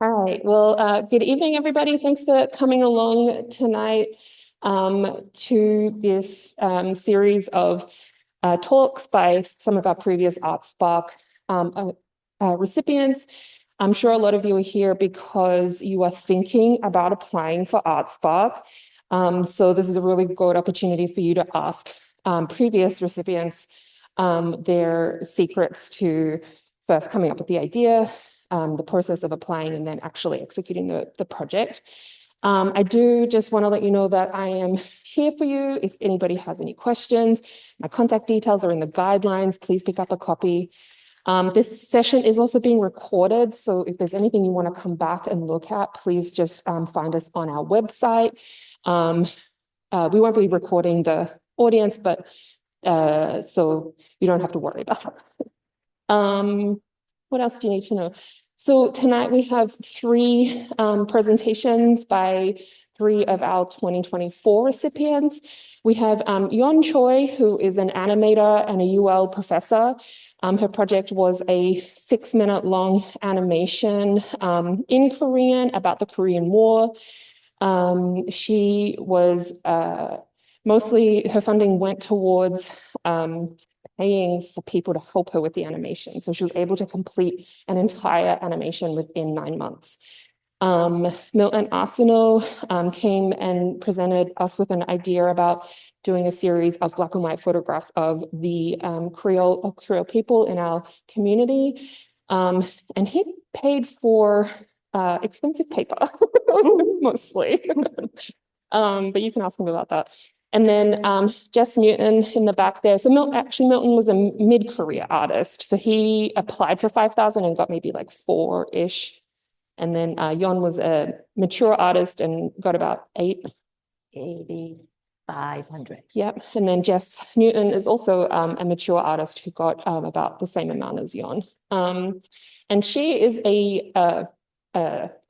All right. Well, good evening, everybody. Thanks for coming along tonight to this series of talks by some of our previous ArtSpark recipients. I'm sure a lot of you are here because you are thinking about applying for ArtSpark. So this is a really good opportunity for you to ask previous recipients their secrets to first coming up with the idea, the process of applying, and then actually executing the project. I do just want to let you know that I am here for you. If anybody has any questions, my contact details are in the guidelines. Please pick up a copy. This session is also being recorded, so if there's anything you want to come back and look at, please just find us on our website. We won't be recording the audience, but so you don't have to worry about that. What else do you need to know? So tonight we have three presentations by three of our 2024 recipients. We have Yeon Choi, who is an animator and a UL professor. Her project was a 6-minute long animation in Korean about the Korean War. She was mostly, her funding went towards paying for people to help her with the animation. So she was able to complete an entire animation within 9 months. Milton Arceneaux came and presented us with an idea about doing a series of black and white photographs of the Creole people in our community. And he paid for expensive paper, mostly. But you can ask him about that. And then Jessalyn Newton in the back there. So Milton was a mid-career artist. So he applied for 5,000 and got maybe like 4-ish. And then Yeon was a mature artist and got about 8,500. Yep. And then Jess Newton is also a mature artist who got about the same amount as Yeon. And she is a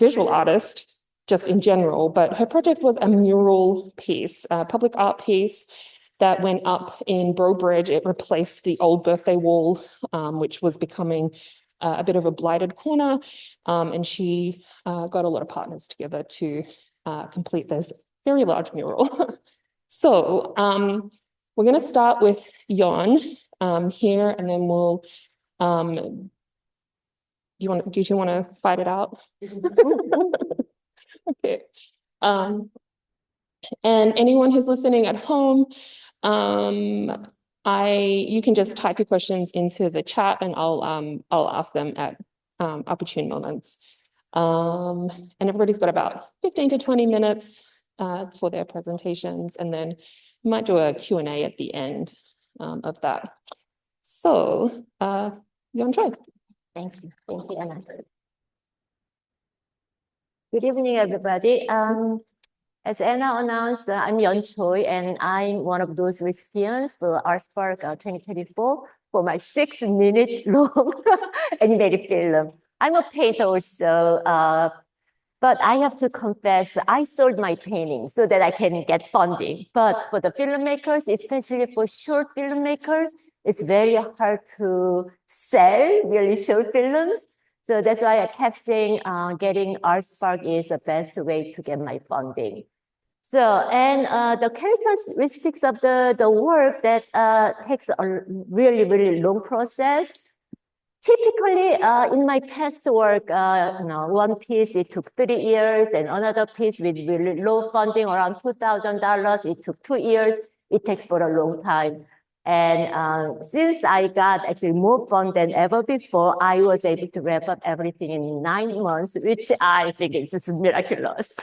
visual artist, just in general, but her project was a mural piece, a public art piece that went up in Bro Bridge. It replaced the old birthday wall, which was becoming a bit of a blighted corner. And she got a lot of partners together to complete this very large mural. So we're going to start with Yeon here, and then we'll, do you want to fight it out? Okay. And anyone who's listening at home, you can just type your questions into the chat, and I'll ask them at opportune moments. And everybody's got about 15 to 20 minutes for their presentations, and then we might do a Q&A at the end of that. So, Yeon Choi. Thank you. Thank you, Anna. Good evening, everybody. As Anna announced, I'm Yeon Choi, and I'm one of those recipients for ArtSpark 2024 for my 6-minute long animated film. I'm a painter also, but I have to confess, I sold my painting so that I can get funding. But for the filmmakers, especially for short filmmakers, it's very hard to sell really short films. So that's why I kept saying getting ArtSpark is the best way to get my funding. So, and the characteristics of the work that takes a really, really long process. Typically, in my past work, one piece, it took 3 years, and another piece with really low funding, around $2,000, it took 2 years. It takes for a long time. And since I got actually more fun than ever before, I was able to wrap up everything in 9 months, which I think is just miraculous.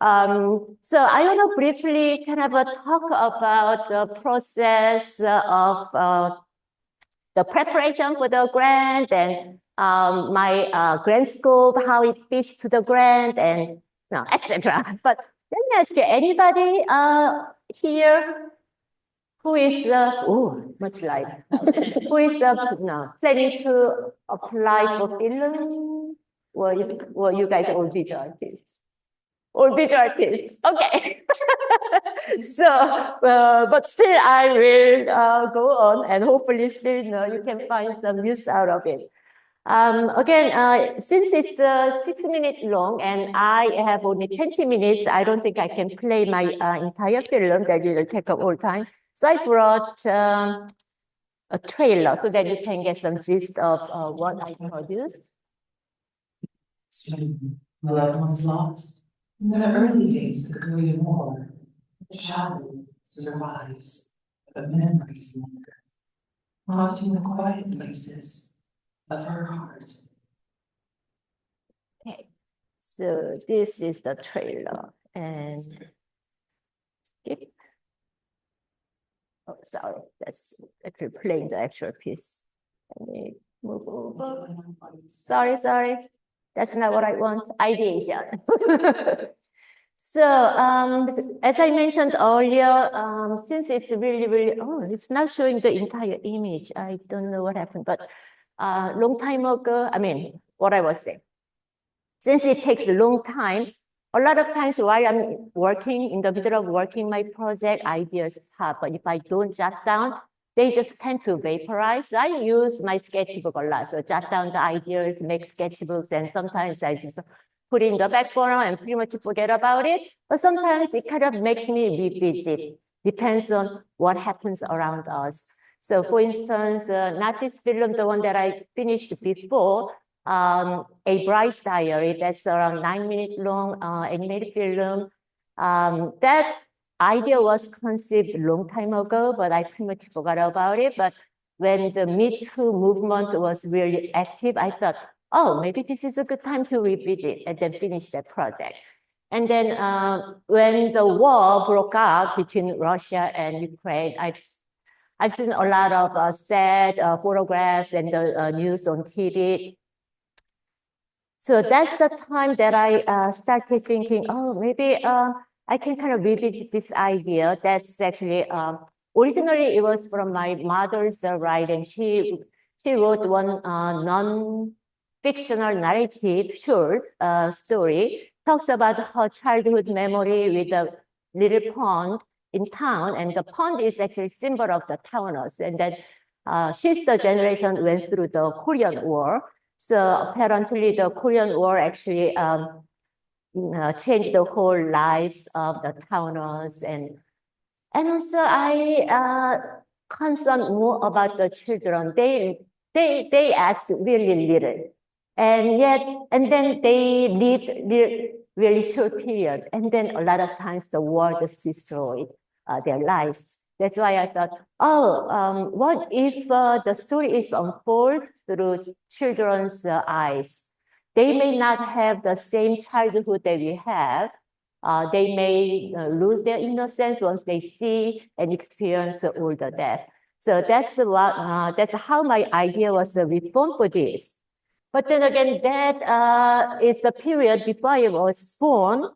So I want to briefly kind of talk about the process of the preparation for the grant and my grant scope, how it fits to the grant, and etc. But let me ask you, anybody here who is much lighter, who is planning to apply for film, or you guys all visual artists? or visual artist. Okay. So, but still I will go on and hopefully still you can find some use out of it. Again, since it's 6 minutes long and I have only 20 minutes, I don't think I can play my entire film that will take up all time. So I brought a trailer so that you can get some gist of what I produced. My loved ones lost. In the early days of the Korean War, the childhood survives, but memories linger, haunting the quiet places of her heart. Okay, so this is the trailer, and skip. Oh, sorry, that's actually playing the actual piece. Let me move over. Sorry, that's not what I want. Ideation. So, as I mentioned earlier, since it's really, oh, it's not showing the entire image. I don't know what happened, but long time ago, I mean, what I was saying. Since it takes a long time, a lot of times while I'm working, in the middle of working my project, ideas pop. But if I don't jot down, they just tend to vaporize. I use my sketchbook a lot. So jot down the ideas, make sketchbooks, and sometimes I just put in the back burner and pretty much forget about it. But sometimes it kind of makes me revisit. Depends on what happens around us. So for instance, not this film, the one that I finished before, A Bride's Diary, that's around 9 minutes long animated film. That idea was conceived a long time ago, but I pretty much forgot about it. But when the Me Too movement was really active, I thought, oh, maybe this is a good time to revisit and then finish that project. And then when the war broke out between Russia and Ukraine, I've seen a lot of sad photographs and the news on TV. So that's the time that I started thinking, oh, maybe I can kind of revisit this idea. That's actually, originally it was from my mother's writing. She wrote one non-fictional narrative short story, talks about her childhood memory with a little pond in town. And the pond is actually a symbol of the towners. And then she's the generation went through the Korean War. So apparently the Korean War actually changed the whole lives of the towners. And also I concerned more about the children. They asked really little. And then they lived really short period. And then a lot of times the war just destroyed their lives. That's why I thought, oh, what if the story is unfolded through children's eyes? They may not have the same childhood that we have. They may lose their innocence once they see and experience all the death. So that's how my idea was reformed for this. But then again, that is the period before I was born.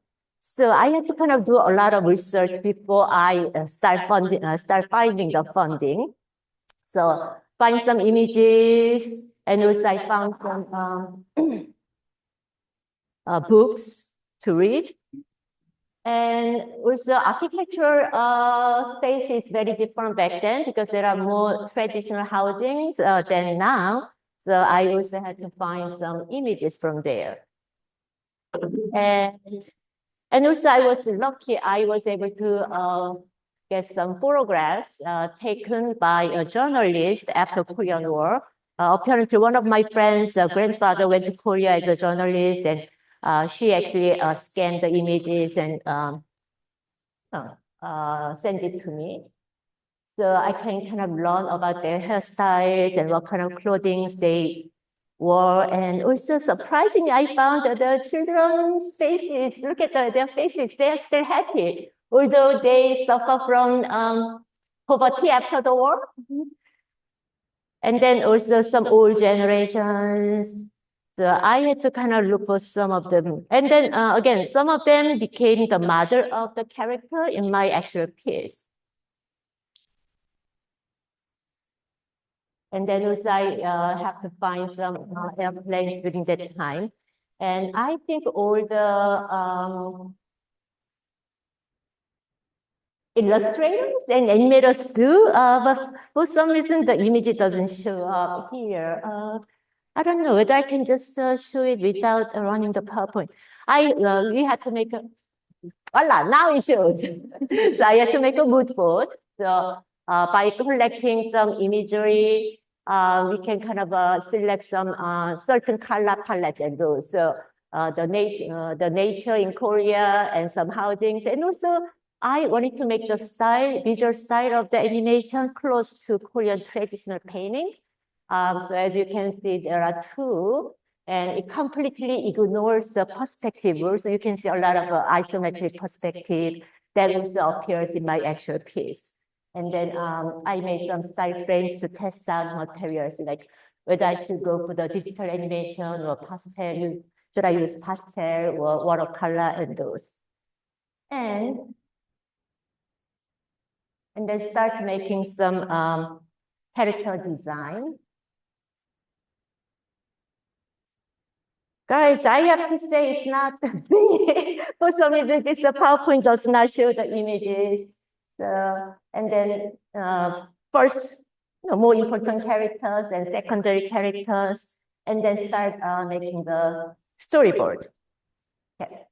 So I had to kind of do a lot of research before I start finding the funding. So find some images, and also I found some books to read. And also architecture space is very different back then because there are more traditional housings than now. So I also had to find some images from there. And also I was lucky, I was able to get some photographs taken by a journalist after Korean War. Apparently one of my friends' grandfather went to Korea as a journalist, and she actually scanned the images and sent it to me. So I can kind of learn about their hairstyles and what kind of clothing they wore. And also surprisingly, I found that the children's faces, look at their faces, they're still happy, although they suffer from poverty after the war. And then also some old generations. So I had to kind of look for some of them. And then again, some of them became the mother of the character in my actual piece. And then also I have to find some airplanes during that time. And I think all the illustrators and animators do, but for some reason the image doesn't show up here. I don't know whether I can just show it without running the PowerPoint. We had to make a, voila, now it shows. So I had to make a mood board. So by collecting some imagery, we can kind of select some certain color palette and those. So the nature in Korea and some housings, and also I wanted to make the style, visual style of the animation close to Korean traditional painting. So as you can see, there are two, and it completely ignores the perspective rules. So you can see a lot of isometric perspective that also appears in my actual piece. And then I made some style frames to test out materials, like whether I should go for the digital animation or pastel, should I use pastel or watercolor and those. And then start making some character design. Guys, I have to say it's not for some reason this PowerPoint does not show the images. So, and then first, more important characters and secondary characters, and then start making the storyboard. Okay.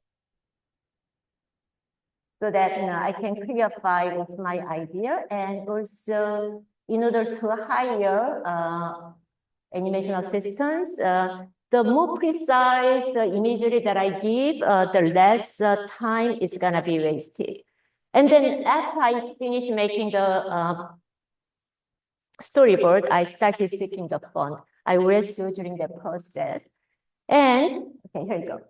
So that I can clarify what's my idea, and also in order to hire animation assistants, the more precise the imagery that I give, the less time is gonna be wasted. And then after I finish making the storyboard, I started seeking the fund. I was during the process. And, okay, here you go.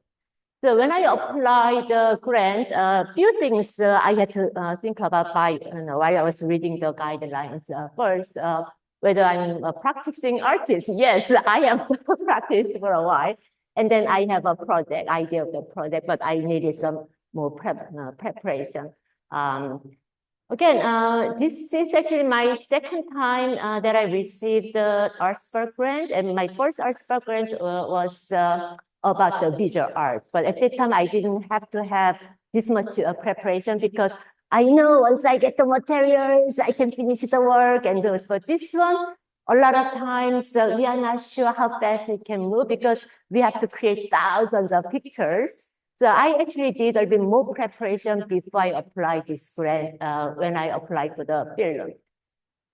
So when I applied the grant, a few things I had to think about while I was reading the guidelines. First, whether I'm a practicing artist. Yes, I have practiced for a while. And then I have a project, idea of the project, but I needed some more preparation. Again, this is actually my second time that I received the ArtSpark grant. And my first ArtSpark grant was about the visual arts. But at that time, I didn't have to have this much preparation because I know once I get the materials, I can finish the work and those. But this one, a lot of times we are not sure how fast we can move because we have to create thousands of pictures. So I actually did a bit more preparation before I applied this grant when I applied for the film.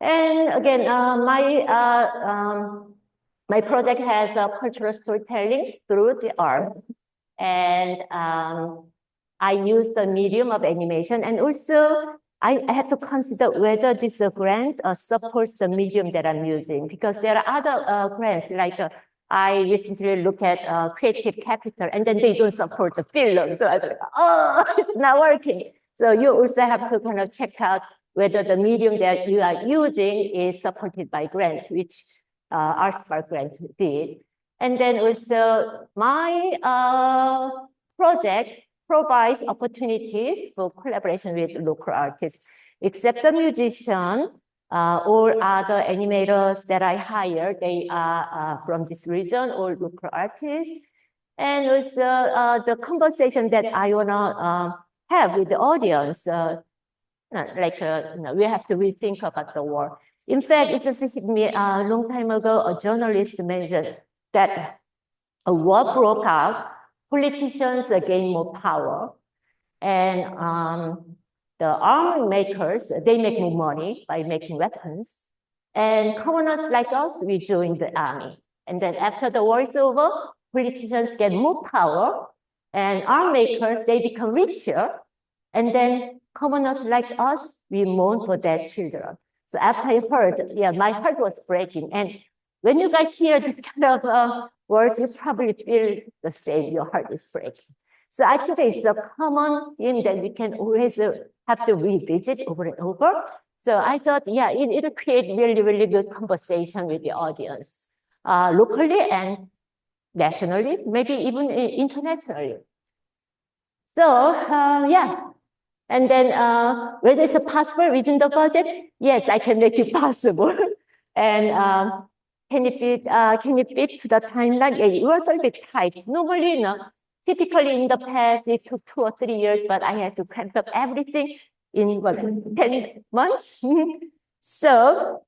And again, my project has cultural storytelling through the art. And I use the medium of animation, and also I had to consider whether this grant supports the medium that I'm using, because there are other grants, like I recently looked at Creative Capital, and then they don't support the film. So I was like, oh, it's not working. So you also have to kind of check out whether the medium that you are using is supported by grant, which ArtSpark grant did. And then also my project provides opportunities for collaboration with local artists, except the musician or other animators that I hire. They are from this region or local artists. And also the conversation that I wanna have with the audience, we have to rethink about the war. In fact, it just hit me a long time ago, a journalist mentioned that a war broke out, politicians gain more power, and the arm makers, they make more money by making weapons, and commoners like us, we join the army. And then after the war is over, politicians get more power, and arm makers, they become richer, and then commoners like us, we mourn for their children. So after I heard, yeah, my heart was breaking. And when you guys hear this kind of words, you probably feel the same, your heart is breaking. So I think it's a common thing that we can always have to revisit over and over. So I thought, yeah, it'll create really, really good conversation with the audience, locally and nationally, maybe even internationally. So, yeah. And then whether it's possible within the budget, yes, I can make it possible. And can it fit to the timeline? Yeah, it was a bit tight. Normally, typically in the past, it took 2 or 3 years, but I had to crank up everything in what, 10 months. So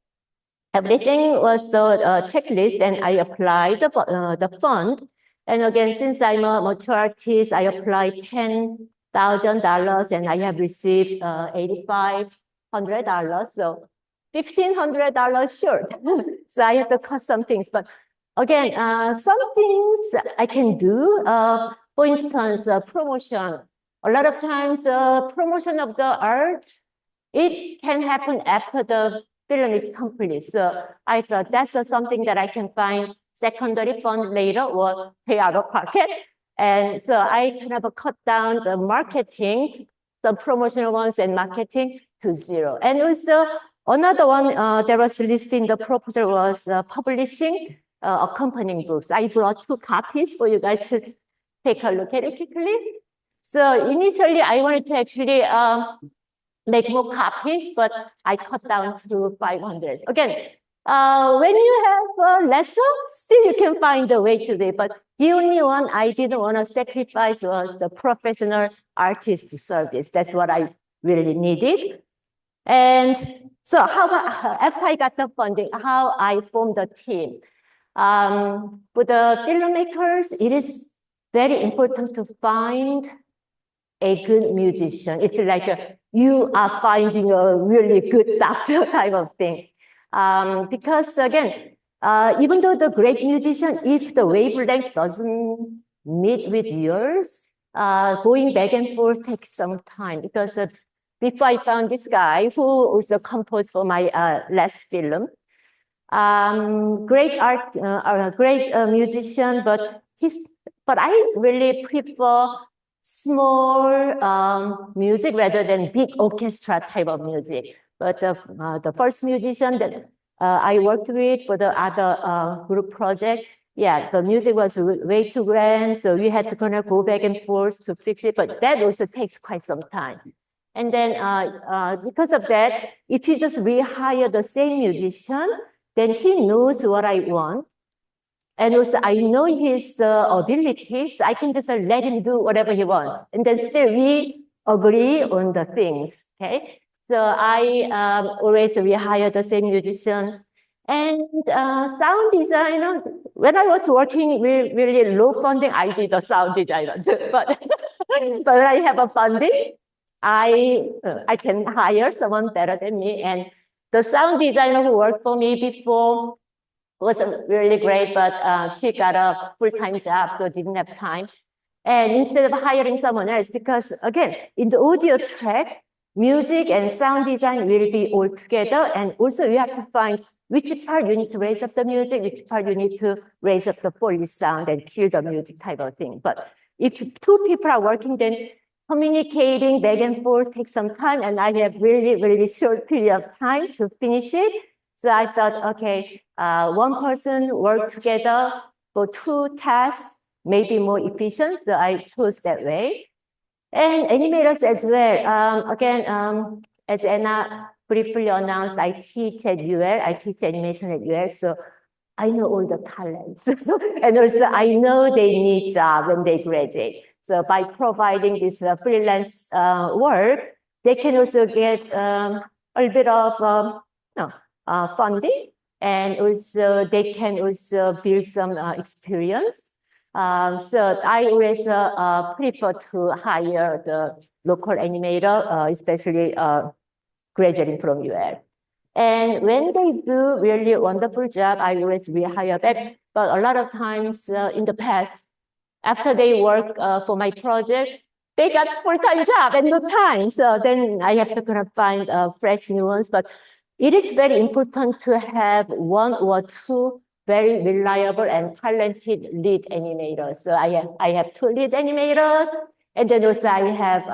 everything was the checklist, and I applied the fund. And again, since I'm a mature artist, I applied $10,000, and I have received $8,500. So $1,500 short. So I have to cut some things. But again, some things I can do. For instance, promotion. A lot of times, promotion of the art, it can happen after the film is complete. So I thought that's something that I can find secondary fund later or pay out of pocket. And so I kind of cut down the marketing, the promotional ones and marketing to zero. And also another one that was listed in the proposal was publishing accompanying books. I brought 2 copies for you guys to take a look at it quickly. So initially I wanted to actually make more copies, but I cut down to 500. Again, when you have less, still you can find a way to do it. But the only one I didn't want to sacrifice was the professional artist service. That's what I really needed. And so how about, after I got the funding, how I formed the team. For the filmmakers, it is very important to find a good musician. It's like you are finding a really good doctor type of thing. Because again, even though the great musician, if the wavelength doesn't meet with yours, going back and forth takes some time. Because before I found this guy who also composed for my last film, great musician, but I really prefer small music rather than big orchestra type of music. But the first musician that I worked with for the other group project, yeah, the music was way too grand, so we had to kind of go back and forth to fix it, but that also takes quite some time. And then because of that, if you just rehire the same musician, then he knows what I want. And also I know his abilities, so I can just let him do whatever he wants. And then still we agree on the things, okay? So I always rehire the same musician. And sound designer, when I was working with really low funding, I did a sound designer too. But when I have a funding, I can hire someone better than me. And the sound designer who worked for me before wasn't really great, but she got a full-time job, so didn't have time. And instead of hiring someone else, because again, in the audio track, music and sound design will be all together. And also you have to find which part you need to raise up the music, which part you need to raise up the Foley sound and kill the music type of thing. But if 2 people are working, then communicating back and forth takes some time, and I have really, really short period of time to finish it. So I thought, okay, one person work together for 2 tasks, maybe more efficient. So I chose that way. And animators as well. Again, as Anna briefly announced, I teach at UL, I teach animation at UL. So I know all the talents. And also I know they need job when they graduate. So by providing this freelance work, they can also get a little bit of funding, and also they can also build some experience. So I always prefer to hire the local animator, especially graduating from UL. And when they do really wonderful job, I always rehire back. But a lot of times in the past, after they work for my project, they got full-time job and no time. So then I have to kind of find fresh new ones. But it is very important to have 1 or 2 very reliable and talented lead animators. So I have 2 lead animators, and then also I have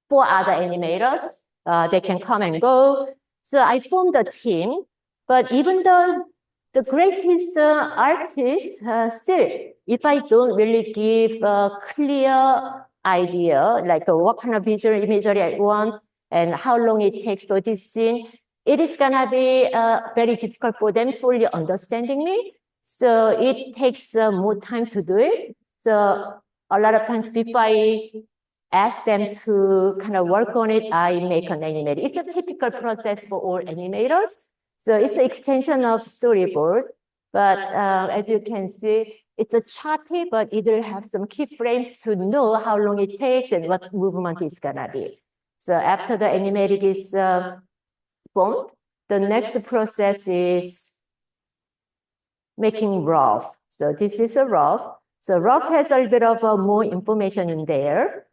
4 other animators. They can come and go. So I formed a team, but even though the greatest artists, still, if I don't really give a clear idea, like what kind of visual imagery I want and how long it takes for this scene, it is gonna be very difficult for them fully understanding me. So it takes more time to do it. So a lot of times before I ask them to kind of work on it, I make an animator. It's a typical process for all animators. So it's an extension of storyboard, but as you can see, it's a choppy, but it will have some keyframes to know how long it takes and what movement is gonna be. So after the animatic is formed, the next process is making rough. So this is a rough. So rough has a little bit of more information in there.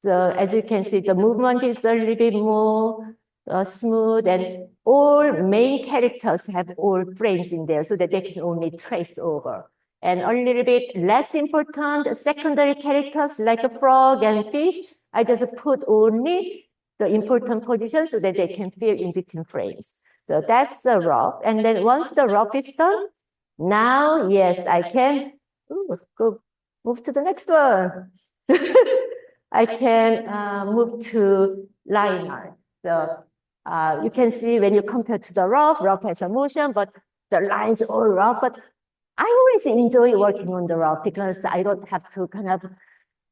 So as you can see, the movement is a little bit more smooth, and all main characters have all frames in there so that they can only trace over. And a little bit less important secondary characters like a frog and fish, I just put only the important positions so that they can fill in between frames. So that's the rough. And then once the rough is done, now, yes, I can go move to the next one. I can move to line art. So you can see when you compare to the rough has a motion, but the lines are all rough. But I always enjoy working on the rough because I don't have to kind of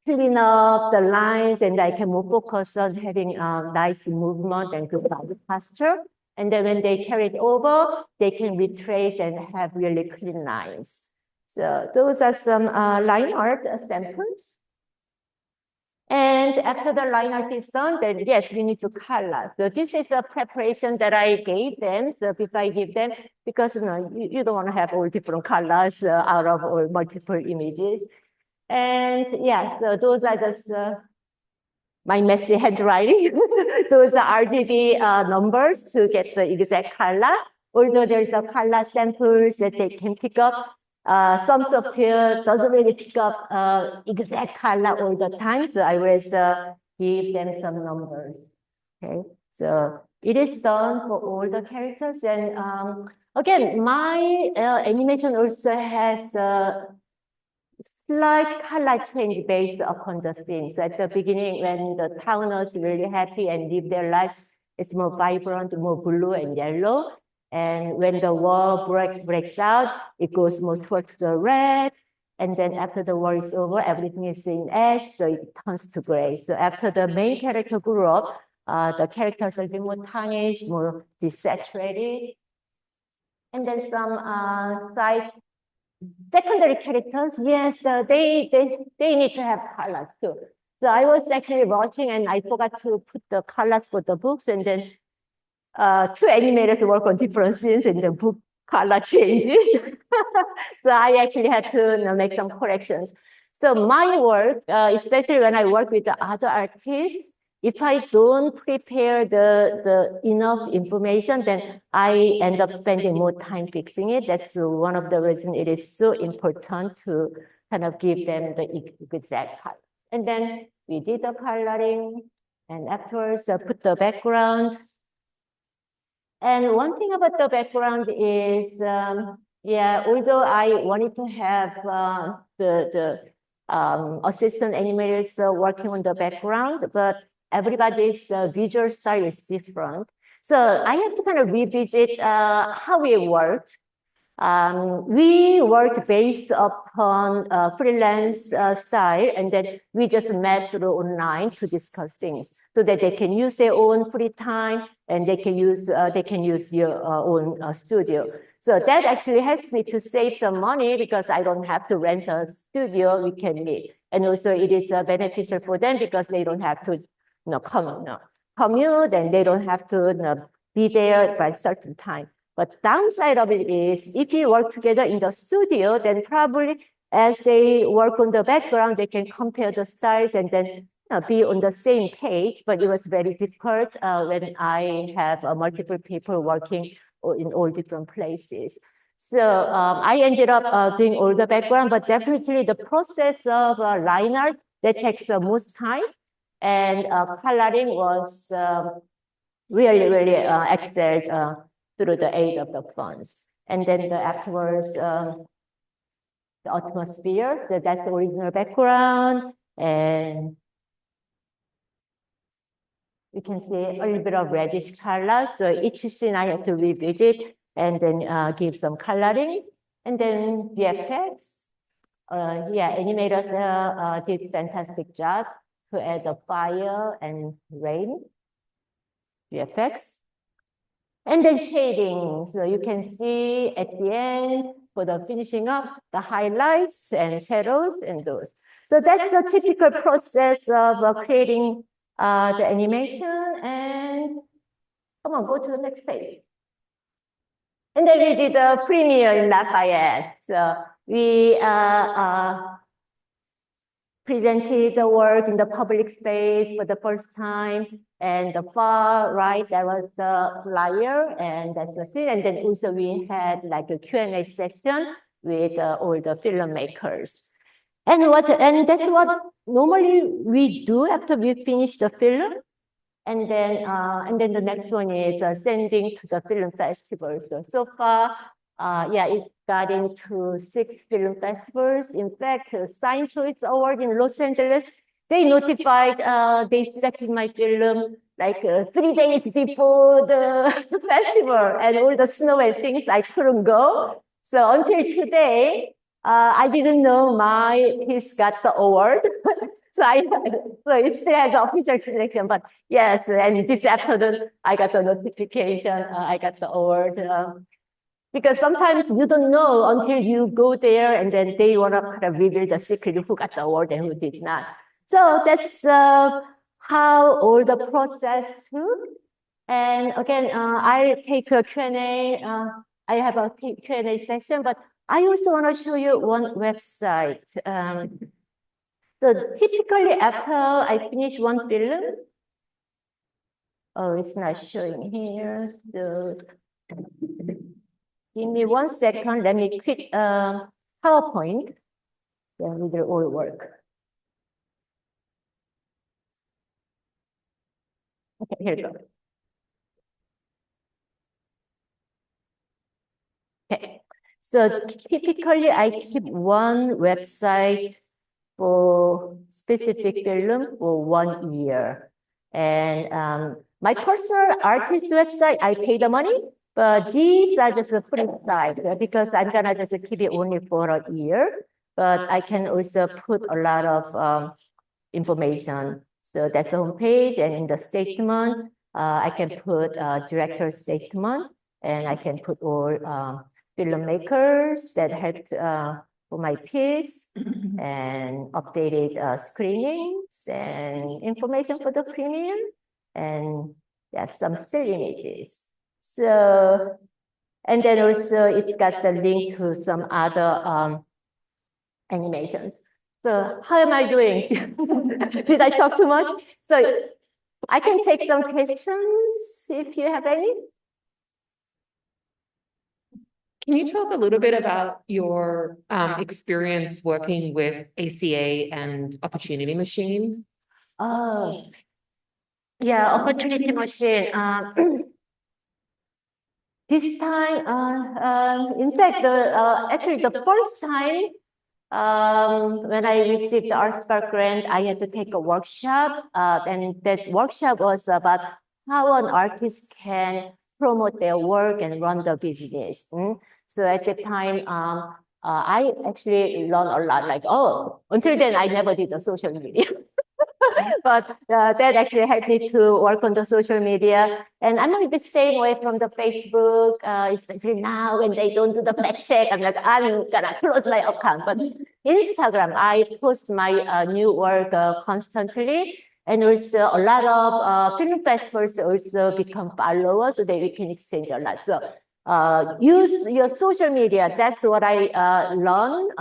clean up the lines, and I can more focus on having nice movement and good body posture. And then when they carry it over, they can retrace and have really clean lines. So those are some line art samples. And after the line art is done, then yes, we need to color. So this is a preparation that I gave them. So before I give them, because you don't want to have all different colors out of all multiple images. And yeah, so those are just my messy handwriting. Those are RGB numbers to get the exact color. Although there's a color samples that they can pick up. Some software doesn't really pick up exact color all the time, so I always give them some numbers. Okay, so it is done for all the characters, and again, my animation also has a slight color change based upon the themes. At the beginning, when the towners really happy and live their lives, it's more vibrant, more blue and yellow. And when the war breaks out, it goes more towards the red. And then after the war is over, everything is in ash, so it turns to gray. So after the main character grew up, the characters are a bit more tarnished, more desaturated. And then some side secondary characters, yes, they need to have colors too. So I was actually watching and I forgot to put the colors for the books, and then two animators work on different scenes and the book color changes. So I actually had to make some corrections. So my work, especially when I work with the other artists, if I don't prepare the enough information, then I end up spending more time fixing it. That's one of the reasons it is so important to kind of give them the exact color. And then we did the coloring, and afterwards put the background. And one thing about the background is, yeah, although I wanted to have the assistant animators working on the background, but everybody's visual style is different. So I have to kind of revisit how we worked. We worked based upon freelance style, and then we just met through online to discuss things so that they can use their own free time and they can use your own studio. So that actually helps me to save some money because I don't have to rent a studio. We can meet, and also it is beneficial for them because they don't have to commute, and they don't have to be there by a certain time. But downside of it is if you work together in the studio, then probably as they work on the background, they can compare the styles and then be on the same page. But it was very difficult when I have multiple people working in all different places. So I ended up doing all the background, but definitely the process of line art, that takes the most time. And coloring was really excelled through the aid of the funds. And then afterwards, the atmosphere, so that's the original background. And you can see a little bit of reddish color. So each scene I have to revisit and then give some coloring. And then VFX, yeah, animators did fantastic job. to add the fire and rain effects. And then shading. So you can see at the end for the finishing up, the highlights and shadows and those. So that's the typical process of creating the animation. And come on, go to the next page. And then we did a premiere in Lafayette. So we presented the work in the public space for the first time. And the far right, that was the flyer, and that's the scene. And then also we had like a Q&A session with all the filmmakers. And that's what normally we do after we finish the film. And then the next one is sending to the film festivals. So far, yeah, it got into 6 film festivals. In fact, Science Choice Award in Los Angeles, they notified, they selected my film like 3 days before the festival, and all the snow and things, I couldn't go. So until today, I didn't know my piece got the award. So it still has official selection, but yes, and this afternoon, I got the notification, I got the award. Because sometimes you don't know until you go there, and then they want to kind of reveal the secret who got the award and who did not. So that's how all the process took. And again, I take a Q&A. I have a Q&A session, but I also want to show you one website. So typically after I finish one film, oh, it's not showing here. So give me 1 second. Let me quit PowerPoint. Then it will all work. Okay, here we go. Okay, so typically I keep one website for specific film for 1 year. And my personal artist website, I pay the money, but these are just a free site because I'm gonna just keep it only for a year. But I can also put a lot of information. So that's the homepage, and in the statement, I can put director's statement, and I can put all filmmakers that helped for my piece, and updated screenings and information for the premiere, and yeah, some still images. So, and then also it's got the link to some other animations. So how am I doing? Did I talk too much? So I can take some questions if you have any. Can you talk a little bit about your experience working with ACA and Opportunity Machine? Oh, yeah, Opportunity Machine. This time, in fact, actually the first time when I received the ArtSpark grant, I had to take a workshop, and that workshop was about how an artist can promote their work and run the business. So at the time, I actually learned a lot. Like, oh, until then, I never did the social media. But that actually helped me to work on the social media. And I'm a bit staying away from the Facebook, especially now when they don't do the fact check. I'm like, I'm gonna close my account. But Instagram, I post my new work constantly. And also a lot of film festivals also become followers so that we can exchange a lot. So use your social media. That's what I learned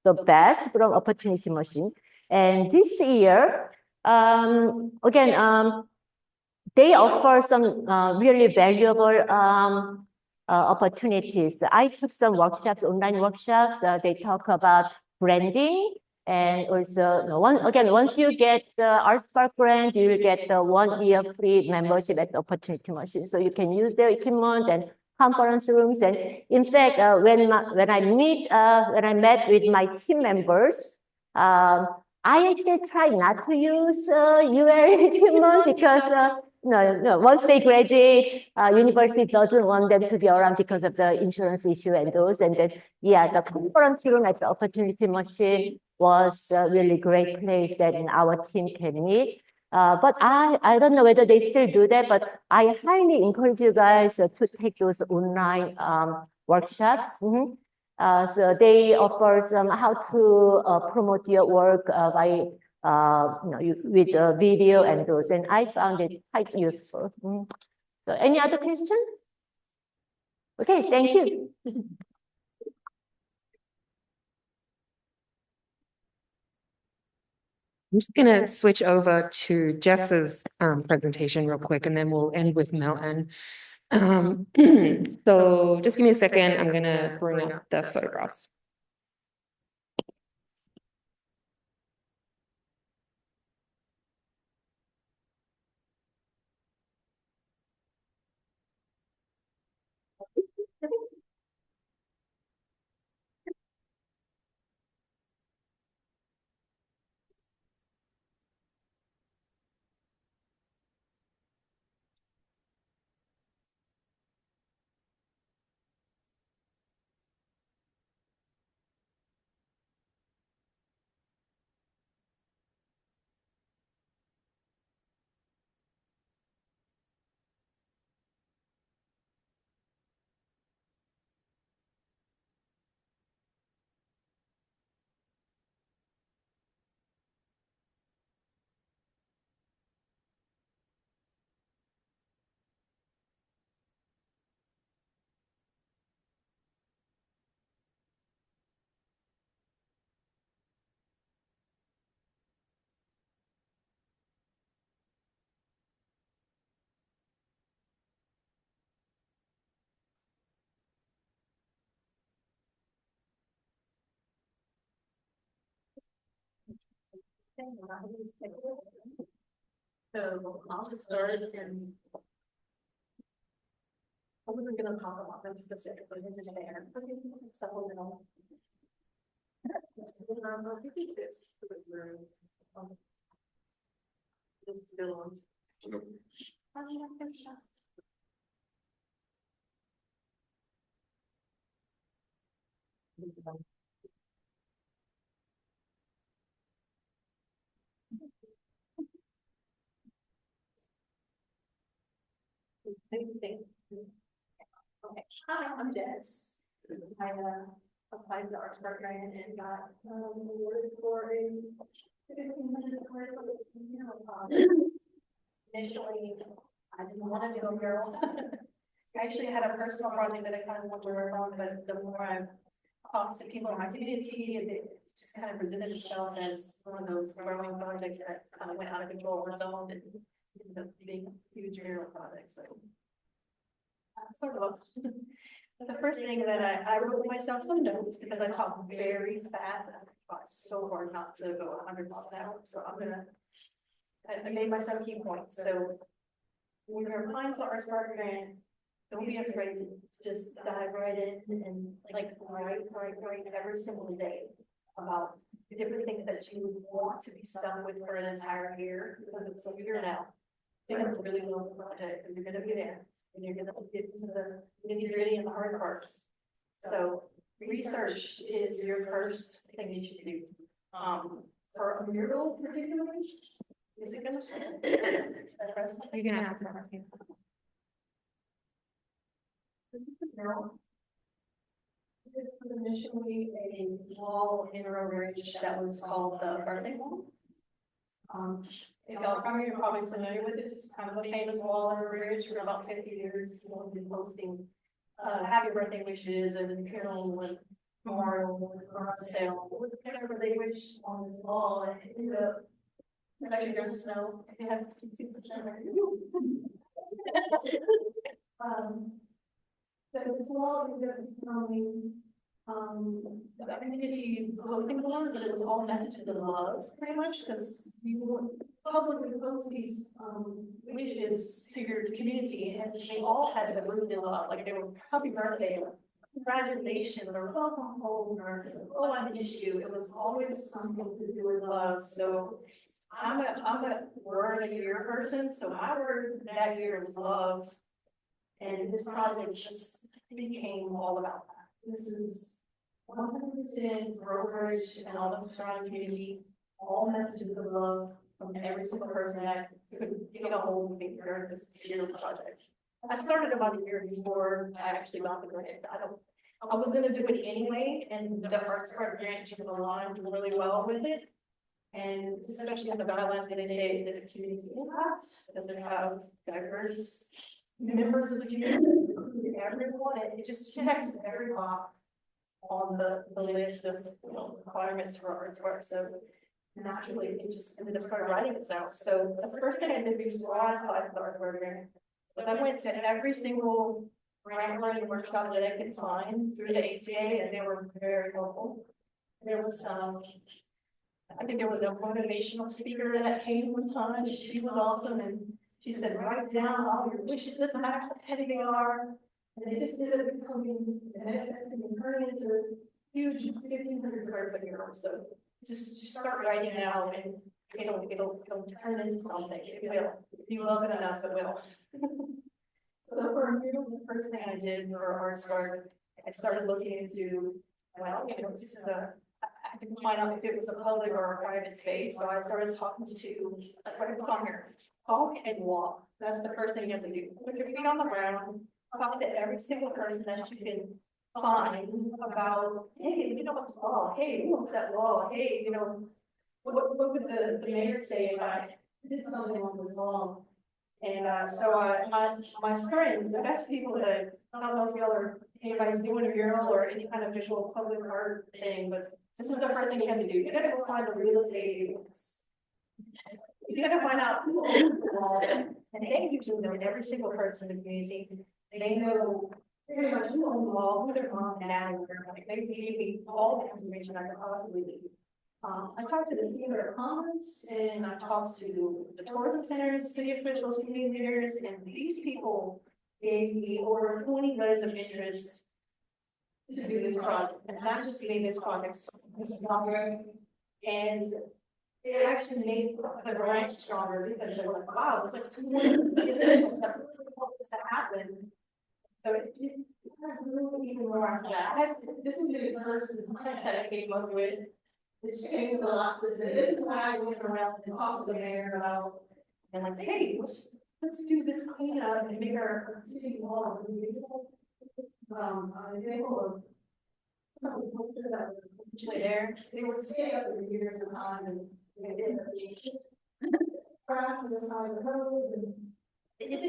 the best from Opportunity Machine. And this year, again, they offer some really valuable opportunities. I took some workshops, online workshops. They talk about branding, and also, once you get the ArtSpark grant, you will get the 1 year free membership at the Opportunity Machine. So you can use their equipment and conference rooms. And in fact, when I met with my team members, I actually try not to use UL equipment because once they graduate, university doesn't want them to be around because of the insurance issue and those. And then, yeah, the conference room at the Opportunity Machine was a really great place that our team can meet. But I don't know whether they still do that, but I highly encourage you guys to take those online workshops. So they offer some how to promote your work by with video and those, and I found it quite useful. So any other questions? Okay, thank you. I'm just gonna switch over to Jess's presentation real quick, and then we'll end with Milton. So just give me a second. I'm gonna bring up the photographs. So I'll just start and I wasn't gonna talk about them specifically, they're just there. Supplemental. Okay, hi, I'm Jess. I applied to the ArtSpark grant and got awarded for a 1500 mural project. Initially, I didn't want to do a mural. I actually had a personal project that I kind of wanted to work on, but the more I've talked to people in my community, it just kind of presented itself as one of those growing projects that kind of went out of control on its own and ended up being a huge mural project. So sort of the first thing that I wrote myself some notes because I talk very fast and I try so hard not to go 100 miles an hour. So I made myself key points. So when you're applying for the ArtSpark grant, don't be afraid to just dive right in and like write every single day about the different things that you want to be stuck with for an entire year, because it's a year now. You're gonna really love the project and you're gonna be there and you're gonna get into the nitty-gritty and the hard parts. So research is your first thing you should do. For a mural particularly, is it gonna stand? You're gonna have to. This is the mural. This was initially a wall in a ridge that was called the birthday wall. If y'all from here, you're probably familiar with it. It's kind of a famous wall or ridge for about 50 years. People have been posting happy birthday wishes and funeral and memorial or sale, whatever they wish on this wall. And it ended up, actually there's snow. If you have to see the snow. So this wall ended up becoming the community voting board, but it was all messages of love, pretty much, because you would publicly post these wishes to your community, and they all had to really love, like they were happy birthday, or congratulations, or welcome home, or oh I miss you. It was always something to do with love. So I'm a word a year person, so my word that year was love, and this project just became all about that. This is 100% brokerage and all the surrounding community, all messages of love from every single person that could get a hold of me during this year project. I started about a year before I actually got the grant. I was gonna do it anyway, and the ArtSpark grant just aligned really well with it. And especially in the guidelines where they say, is it a community impact? Does it have diverse members of the community, including everyone? And it just checks every box on the list of requirements for ArtSpark. So naturally, it just ended up started writing itself. So the first thing I did before I applied for the ArtSpark grant was I went to every single grant writing workshop that I could find through the ACA, and they were very helpful. There was some, I think there was a motivational speaker that came one time, and she was awesome, and she said, write down all your wishes, doesn't matter how petty they are, and they just ended up becoming manifesting and turning into huge 1,500 square foot murals. So just start writing now, and it'll turn into something. It will. If you love it enough, it will. So for me, the first thing I did for ArtSpark, I started looking into, well, this is I didn't find out if it was a public or a private space, so I started talking to, what do come here? Talk and walk. That's the first thing you have to do. Put your feet on the ground, talk to every single person that you can find about, hey, you know what's the wall? Hey, what's that wall? Hey, what would the mayor say if I did something on this wall? And my friends, the best people that, I don't know if y'all are, anybody's doing a mural or any kind of visual public art thing, but this is the first thing you have to do. You gotta go find the real estate agents. You gotta find out who owns the wall, and they usually know every single person in the community. They know pretty much who owns the wall, who their mom and dad were. Like they gave me all the information I could possibly need. I talked to the Chamber of Commerce, and I talked to the tourism centers, city officials, community leaders, and these people gave me over 20 letters of interest to do this project, and that just made this project this longer. And it actually made the grant stronger because they were like, wow, it's like 2 more things that really helped this to happen. So it really even more after that. This is the first that I came up with. It's changed a lot since then. This is why I went around and talked to the mayor about, and like, hey, let's do this cleanup and make our city wall an example of there. They would stay up for years of time, and they did crash on the side of the road, and it did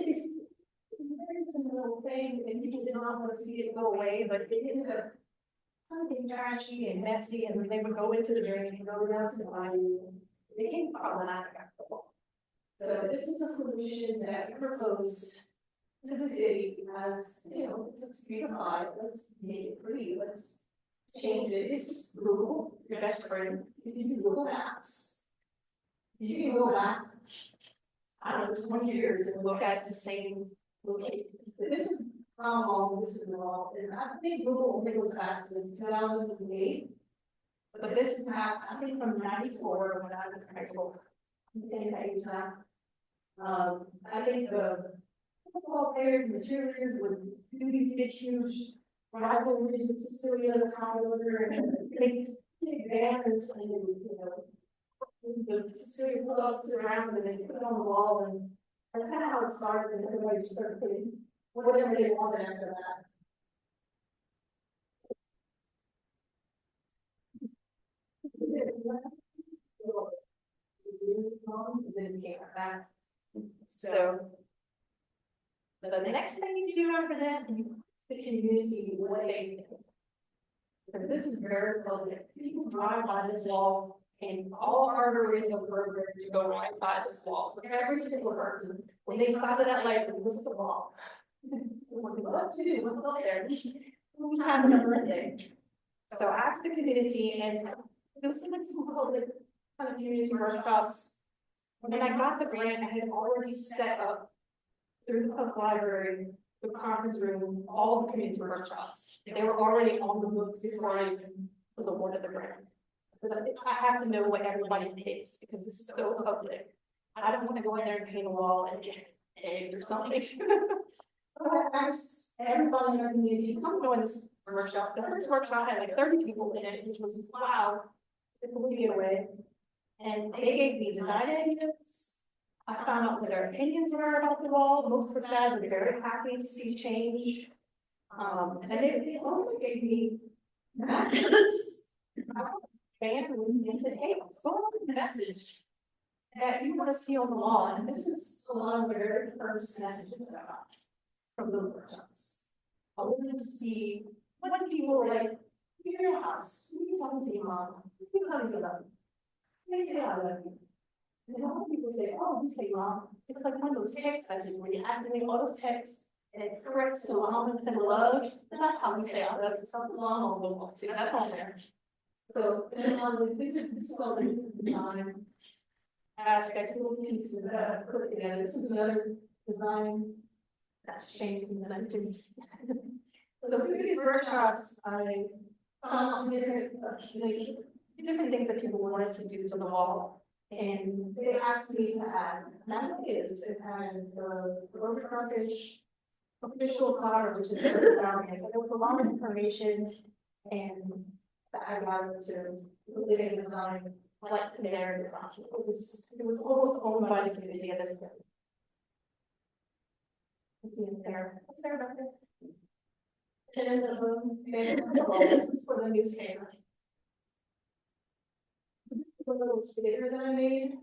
very simple thing, and people did not want to see it go away, but it ended up kind of getting trashy and messy, and they would go into the drain and go down to the bayou. It became problematic after a while. So this is a solution that we proposed to the city as, let's beautify, let's make it pretty, let's change it. It's just Google, your best friend. If you do Google Maps, you can go back, I don't know, 20 years and look at the same location. So this is how long this is involved, and I think Google goes back to 2008, but this is I think from 94 when I was in high school. I'm saying that age now. I think the football players and the cheerleaders would do these big, huge rivalries with Cecilia the Tyler, and they big banners, and the Cecilia pull-ups around, and then put it on the wall, and that's kind of how it started, and everybody just started putting whatever they wanted after that. So the next thing you do after that, you the community what they think. Because this is very public. People drive by this wall, and all arteries are programmed to go right by this wall. So every single person, when they stop at that light, they look at the wall. What's to do? What's up there? Who's having a birthday? So ask the community, and there's some public kind of community workshops. When I got the grant, I had already set up through the public library, the conference room, all the community workshops. They were already on the books before I even was awarded the grant. But I have to know what everybody thinks because this is so public. I don't want to go in there and paint a wall and get eggs or something. I asked everybody in our community, come join this workshop. The first workshop had like 30 people in it, which was wow, it's a little getaway. And they gave me design ideas. I found out what their opinions were about the wall. Most were sad, but very happy to see change. And they also gave me messages. And said, hey, go on the message that you want to see on the wall. And this is a lot of the very first messages that I got from those workshops. I wanted to see what people were like, you're in your house, you can talk to your mom, you can tell me you love me. You can say I love you. And a lot of people say, oh, you say mom. It's like one of those text messages where you activate auto text and it corrects the mom and send love. And that's how we say I love you. Something mom or love too. That's all there. So, and this is all the design aspects, little pieces that I've put together. This is another design that's changed in the 19th. So through these workshops, I found different, different things that people wanted to do to the wall. And they asked me to add napkins and add the road crawfish official card, which is very valuable. So there was a lot of information and that I wanted to really design like their design. It was almost owned by the community at this point. Let's see it there. What's there about there? And this is for the newspaper. This is a little sticker that I made.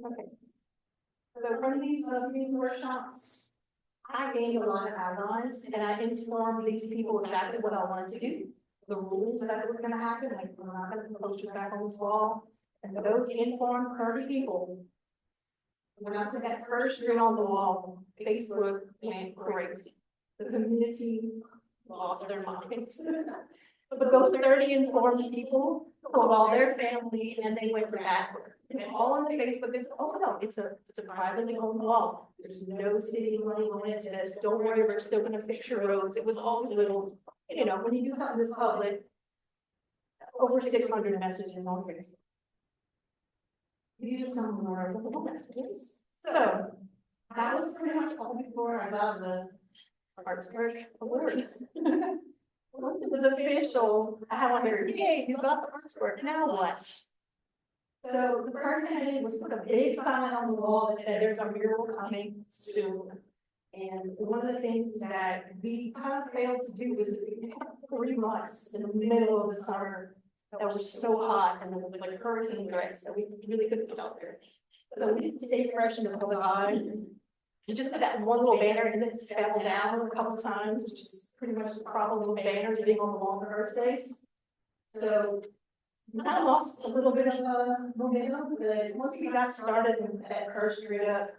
Okay. So from these workshops, I gained a lot of allies and I informed these people exactly what I wanted to do. The rules that was gonna happen, like we're not gonna put posters back on this wall. And those informed 30 people. When I put that first grid on the wall, Facebook went crazy. The community lost their minds. But those 30 informed people called all their family and they went for that. And all on the Facebook, they said, oh no, it's a privately owned wall. There's no city money going into this. Don't worry, we're still gonna fix your roads. It was always little, you know, when you do something this public, over 600 messages on Facebook. You do some more little messages. So that was pretty much all before I got the ArtSpark awards. Once it was official, I wondered, yay, you got the ArtSpark, now what? So the first thing I did was put a big sign on the wall that said there's a mural coming soon. And one of the things that we kind of failed to do was we had 3 months in the middle of the summer that was so hot and there was like hurricane threats that we really couldn't get out there. So we didn't stay fresh in the public eye. We just put that one little banner and then it fell down a couple times, which is pretty much the problem with banners being on the wall in the first place. So I lost a little bit of momentum, but once we got started at Kerr Street up,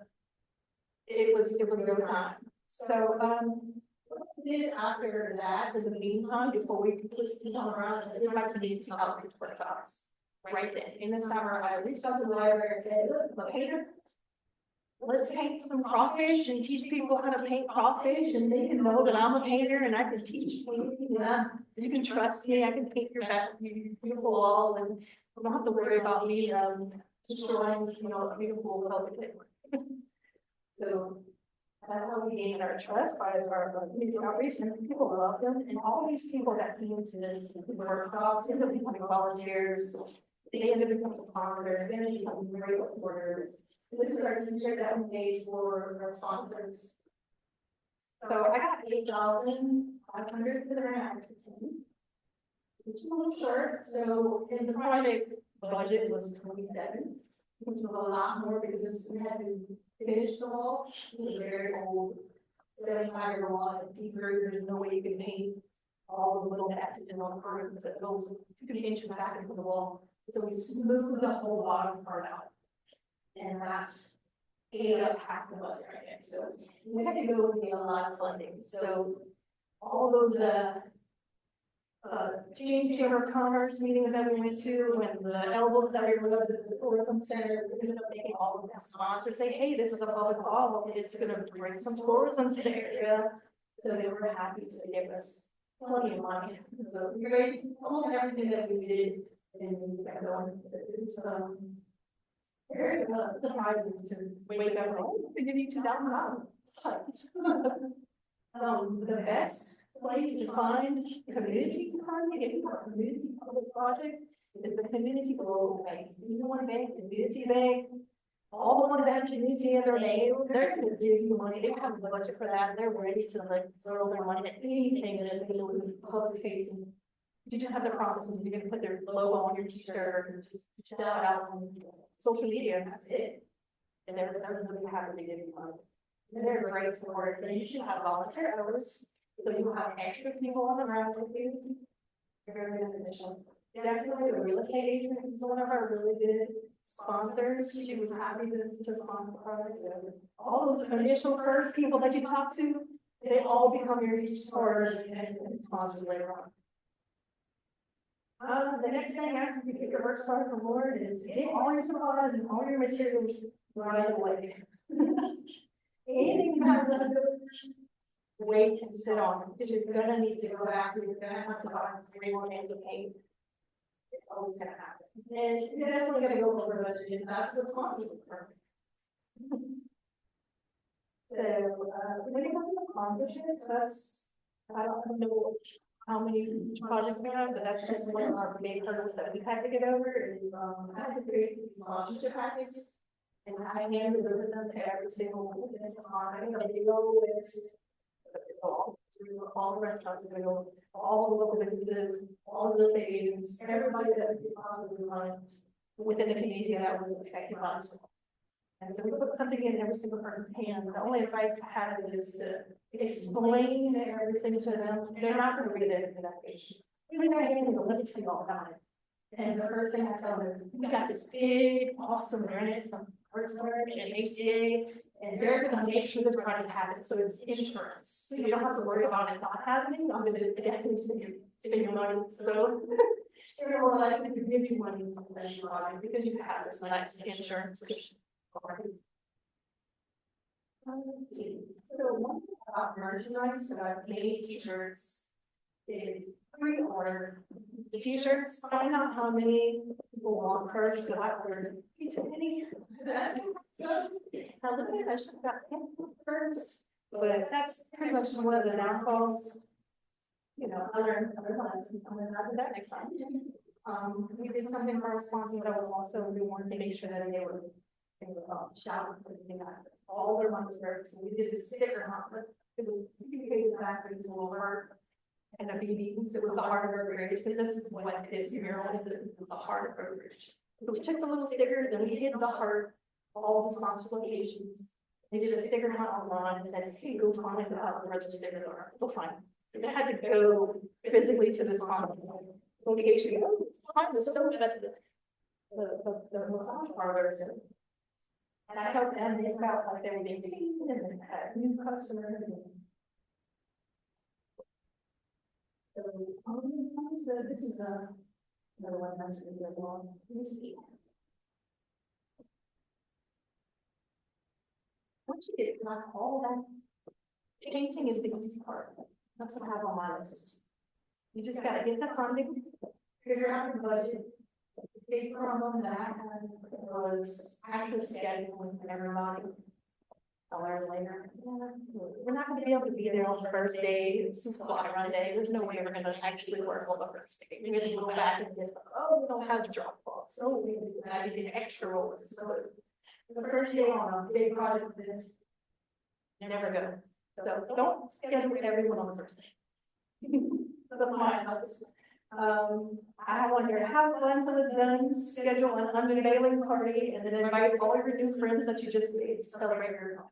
it was no time. So what we did after that, in the meantime, before we completely come around, I did my community outreach workshops. Right then, in the summer, I reached out to the library and said, look, I'm a painter. Let's paint some crawfish and teach people how to paint crawfish, and they can know that I'm a painter and I can teach you. You can trust me. I can paint your beautiful wall, and you don't have to worry about me destroying, a beautiful public. So that's how we gained our trust by our community outreach, and people loved them. And all these people that came to this workshops ended up becoming volunteers. They ended up becoming founders. They ended up becoming great supporters. This is our t-shirt that we made for our sponsors. So I got 8,500 for the advertising, which is a little short. So in the project budget was 27, which was a lot more because we had to finish the wall. It was very old, 75-year-old wall, deep groove. There's no way you can paint all the little messages on the curve that goes 2 inches back into the wall. So we smoothed the whole bottom part out. And that ate up half the budget right there. So we had to go and get a lot of funding. So all those Chamber of Commerce meetings that we went to and the elbows that we were at the tourism center, we ended up making all of the sponsors say, hey, this is a public hall. It's going to bring some tourism to the area. So they were happy to give us plenty of money. So we raised almost everything that we did and we got going. very surprising to wake up, oh, we give you $2,000. The best place to find community funding, if you want a community public project, is the community global banks. You want to bank, community bank, all the ones that have community in their name, they're gonna give you money, they have a budget for that, they're ready to like throw their money at anything that they will be public facing. You just have the process, and you're gonna put their logo on your t-shirt, and just shout out on social media, and that's it. And they're really happy to give you money. And they're great for it, and you should have volunteer hours, so you have extra people on the ground with you. You're very beneficial. Definitely the real estate agent is one of our really good sponsors. She was happy to sponsor products. And all those initial first people that you talk to, they all become your supporters and sponsors later on. The next thing after you get your ArtSpark award is get all your supplies and all your materials right away. Anything you have left over, wait and sit on, because you're gonna need to go back, you're gonna have to buy 3 more cans of paint. It's always gonna happen. And you're definitely gonna go over budget, and that's what's on you for. So, when it comes to accomplishments, that's, I don't know how many projects we have, but that's just one of our big hurdles that we've had to get over is, I had to create these sponsorship packets. And I hand deliver them to every single one, and it's fine, like they go with all the restaurants, they go, all the local businesses, all the real estate agents, everybody that we could possibly find within the community that was affected by this. And so we put something in every single person's hand. The only advice I have is to explain everything to them. They're not going to read everything that page. Even though I hand them, let it to you all the time. And the first thing I tell them is, we got this big, awesome grant from ArtSpark and HCA, and they're gonna make sure this project happens, so it's insurance. So you don't have to worry about it not happening, I'm gonna definitely spend your money, so. You're more likely to give you money for that project, because you have this nice insurance cushion. Let's see, so one thing about merchandise, so I've made t-shirts, is pre-order the t-shirts. I don't know how many people want first, but I ordered too many. I should have got first, but that's pretty much one of the downfalls. You know, other ones, I'm gonna have that next time. We did something for our sponsors that was also, we wanted to make sure that they were shouting for the all their money's worth. So we did the sticker hunt. It was exactly this little heart and a BB, so it was the heart of our bridge, because this is what this mural is, the heart of our bridge. So we took the little stickers and we hid the heart, all the sponsor locations. They did a sticker hunt online and said, hey, go find out where the stickers are. Go find them. So they had to go physically to this location. It's so that the massage parlors and I helped them. They felt like they were being seen and then had new customers. So this is another one that's really long. Once you get like all that, painting is the easy part. That's what I have on my list. You just gotta get the funding, figure out your budget. The big problem that I had was actually scheduling for everybody. I'll learn later. We're not going to be able to be there on the first day. This is fly run day. There's no way we're going to actually work on the first day. We're going to go back and get, oh, we don't have drop offs. Oh, we have to get extra rollers. So the first day on a big project like this, you never go. So don't schedule everyone on the first day. I want you to have fun till it's done, schedule an unveiling party, and then invite all your new friends that you just made to celebrate your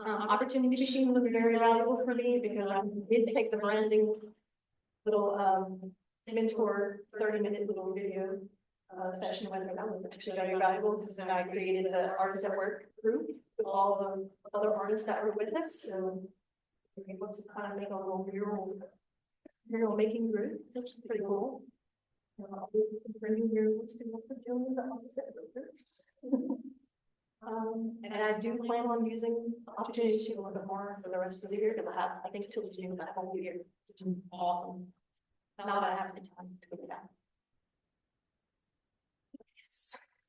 opportunity machine was very valuable for me because I did take the branding little mentor 30-minute little video session with me. That was actually very valuable because then I created the Artists at Work group with all the other artists that were with us. So we were able to kind of make a little mural making group, which is pretty cool. Always looking for new murals to look for doing the Artists at Work. And I do plan on using the opportunity to a little bit more for the rest of the year because I think till June that whole year, which is awesome. Now that I have some time to go down.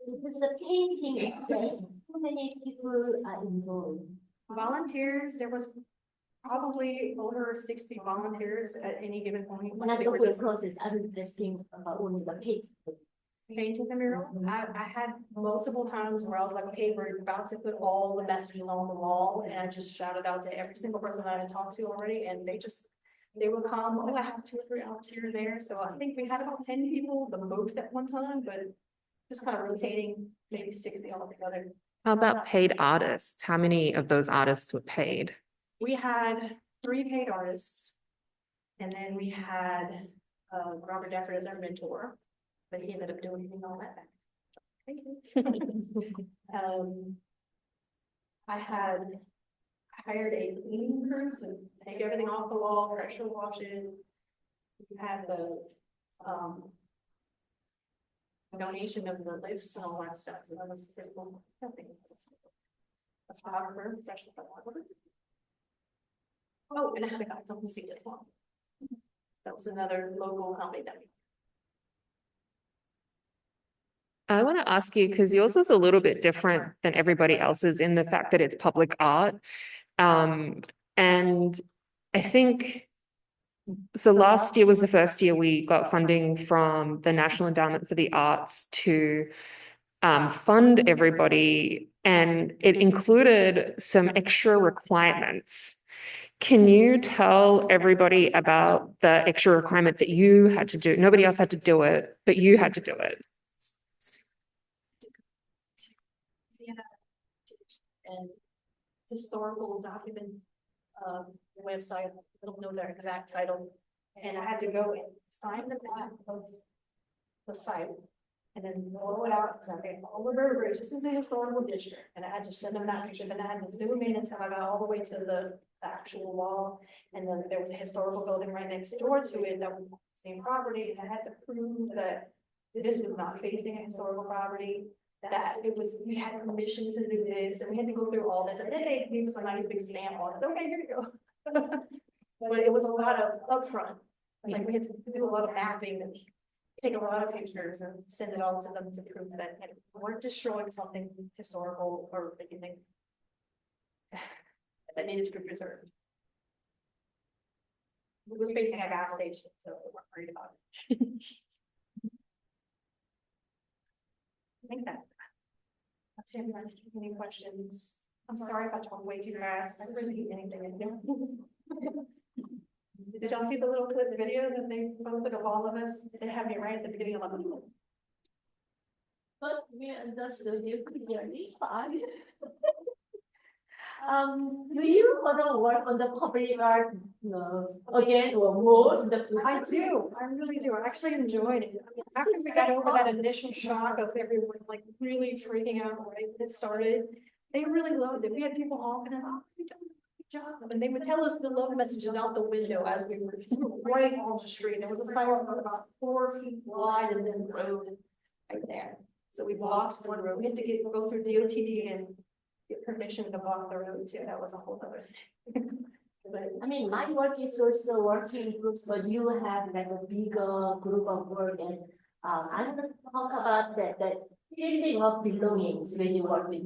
It's a painting event. How many people are involved? Volunteers, there was probably over 60 volunteers at any given point. Not They the were whole just process, I'm asking about only the painting. painting the mural. I had multiple times where I was like, okay, we're about to put all the messages on the wall, and I just shouted out to every single person that I had talked to already, and they would come, oh, I have 2 or 3 hours here or there. So I think we had about 10 people, the most at one time, but just kind of rotating, maybe 60 altogether. How about paid artists? How many of those artists were paid? We had 3 paid artists, and then we had Robert Dafford as our mentor, but he ended up doing all that back. Thank you. I hired a cleaning crew to take everything off the wall, pressure wash it. We had the donation of the lifts and all that stuff, so that was pretty cool. A photographer, professional photographer. Oh, and I had a guy come and see it as well. That was another local company that we. I want to ask you, because yours is a little bit different than everybody else's in the fact that it's public art. And I think, so last year was the first year we got funding from the National Endowment for the Arts to fund everybody, and it included some extra requirements. Can you tell everybody about the extra requirement that you had to do? Nobody else had to do it, but you had to do it. And historical document website, I don't know their exact title, and I had to go and find the map of the site and then blow it out and say, okay, all the River Bridge, this is the historical district, and I had to send them that picture. Then I had to zoom in until I got all the way to the actual wall, and then there was a historical building right next door to it that was the same property, and I had to prove that this was not facing a historical property, that it was, we had permission to do this, and we had to go through all this, and then they gave us a nice big stamp on it. Okay, here you go. But it was a lot of upfront, like we had to do a lot of mapping and take a lot of pictures and send it all to them to prove that we weren't destroying something historical or anything that needed to be preserved. It was facing a gas station, so we weren't worried about it. I think that. Tim, any questions? I'm sorry if I talk way too fast. I didn't really eat anything in here. Did y'all see the little clip video that they posted of all of us? They had me right at the beginning of my video. But we understood you clearly fine. Do you want to work on the public art again or more in the future? I do. I really do. I actually enjoyed it. I mean, after we got over that initial shock of everyone like really freaking out right when it started, they really loved it. We had people honking and, oh, you're doing a good job. And they would tell us the love messages out the window as we were right on the street. There was a sidewalk about 4 feet wide and then road right there. So we blocked one road. We had to go through DOTD and get permission to block the road too. That was a whole other thing. But I mean, my work is also working groups, but you have like a bigger group of work, and I want to talk about that feeling of belongings when you work with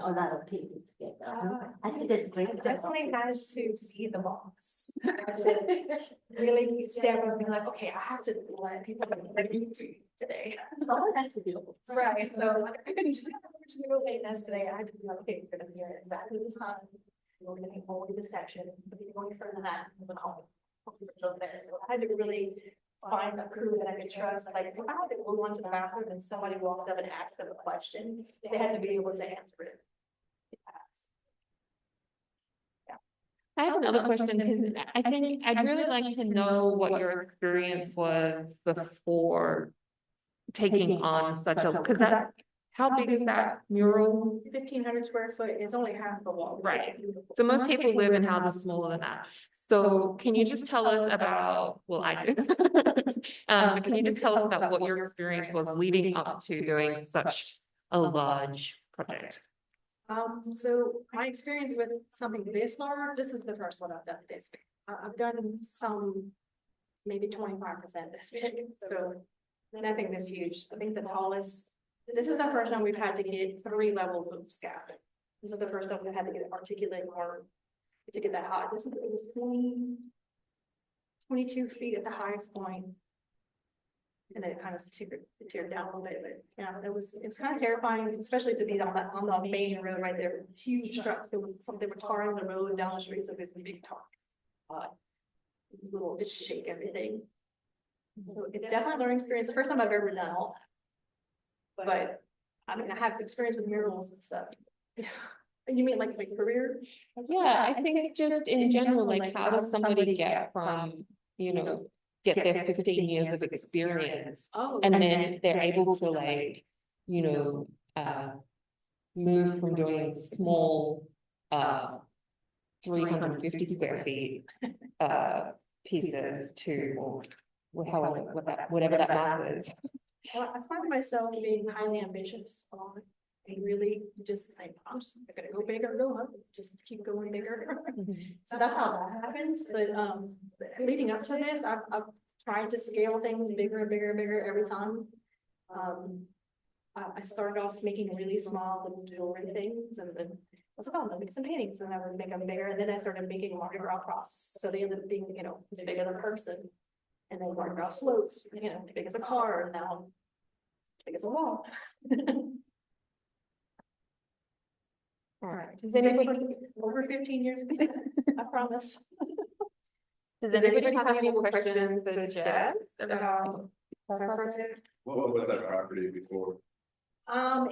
a lot of people together. I think that's great. I definitely had to see the boss. To really step up and be like, okay, I have to let people know what I need to today. Someone has to do it. Right, so I couldn't just go business today. I had to be like, okay, we're gonna be here exactly this time. We're gonna be over this section, but if you're going further than that, we're gonna go there. So I had to really find a crew that I could trust. Like if I had to go onto the bathroom and somebody walked up and asked them a question, they had to be able to answer it. I have another question, because I think I'd really like to know what your experience was before taking on such a, because that, how big is that mural? 1,500 square foot is only half the wall. Right. So most people live in houses smaller than that. So can you just tell us about, well, I do. But can you just tell us about what your experience was leading up to doing such a large project? So my experience with something this large, this is the first one I've done this big. I've done some, maybe 25% this big, so nothing this huge. I think the tallest This is the first time we've had to get 3 levels of scaffolding. This is the first time we had to get it articulate more to get that high. It was 22 feet at the highest point. And then it kind of teared down a little bit, but yeah, it was kind of terrifying, especially to be on the main road right there. Huge trucks. There was something, they were tarring the road down the street, so there's a big tar. Little, it shake everything. So it's definitely a learning experience. The first time I've ever done all that. But I mean, I have experience with murals and stuff. You mean like my career? Yeah, I think just in general, like how does somebody get from, you know, get their 15 years of experience Oh, and then they're able to like, you know, move from doing small 350 square feet pieces to however whatever that math is. well, I find myself being highly ambitious a lot. I really just like, I'm just gonna go bigger, go up, just keep going bigger. So that's how that happens. But leading up to this, I've tried to scale things bigger and bigger and bigger every time. I started off making really small little jewelry things, and then what's it called? Make some paintings, and I would make them bigger. And then I started making Mardi Gras props, so they ended up being, you know, as big as a person. And then Mardi Gras floats, you know, big as a car, and now big as a wall. All right. Does anybody Over 15 years, I promise. Does anybody have any more questions for Jess about that project? What was that property before?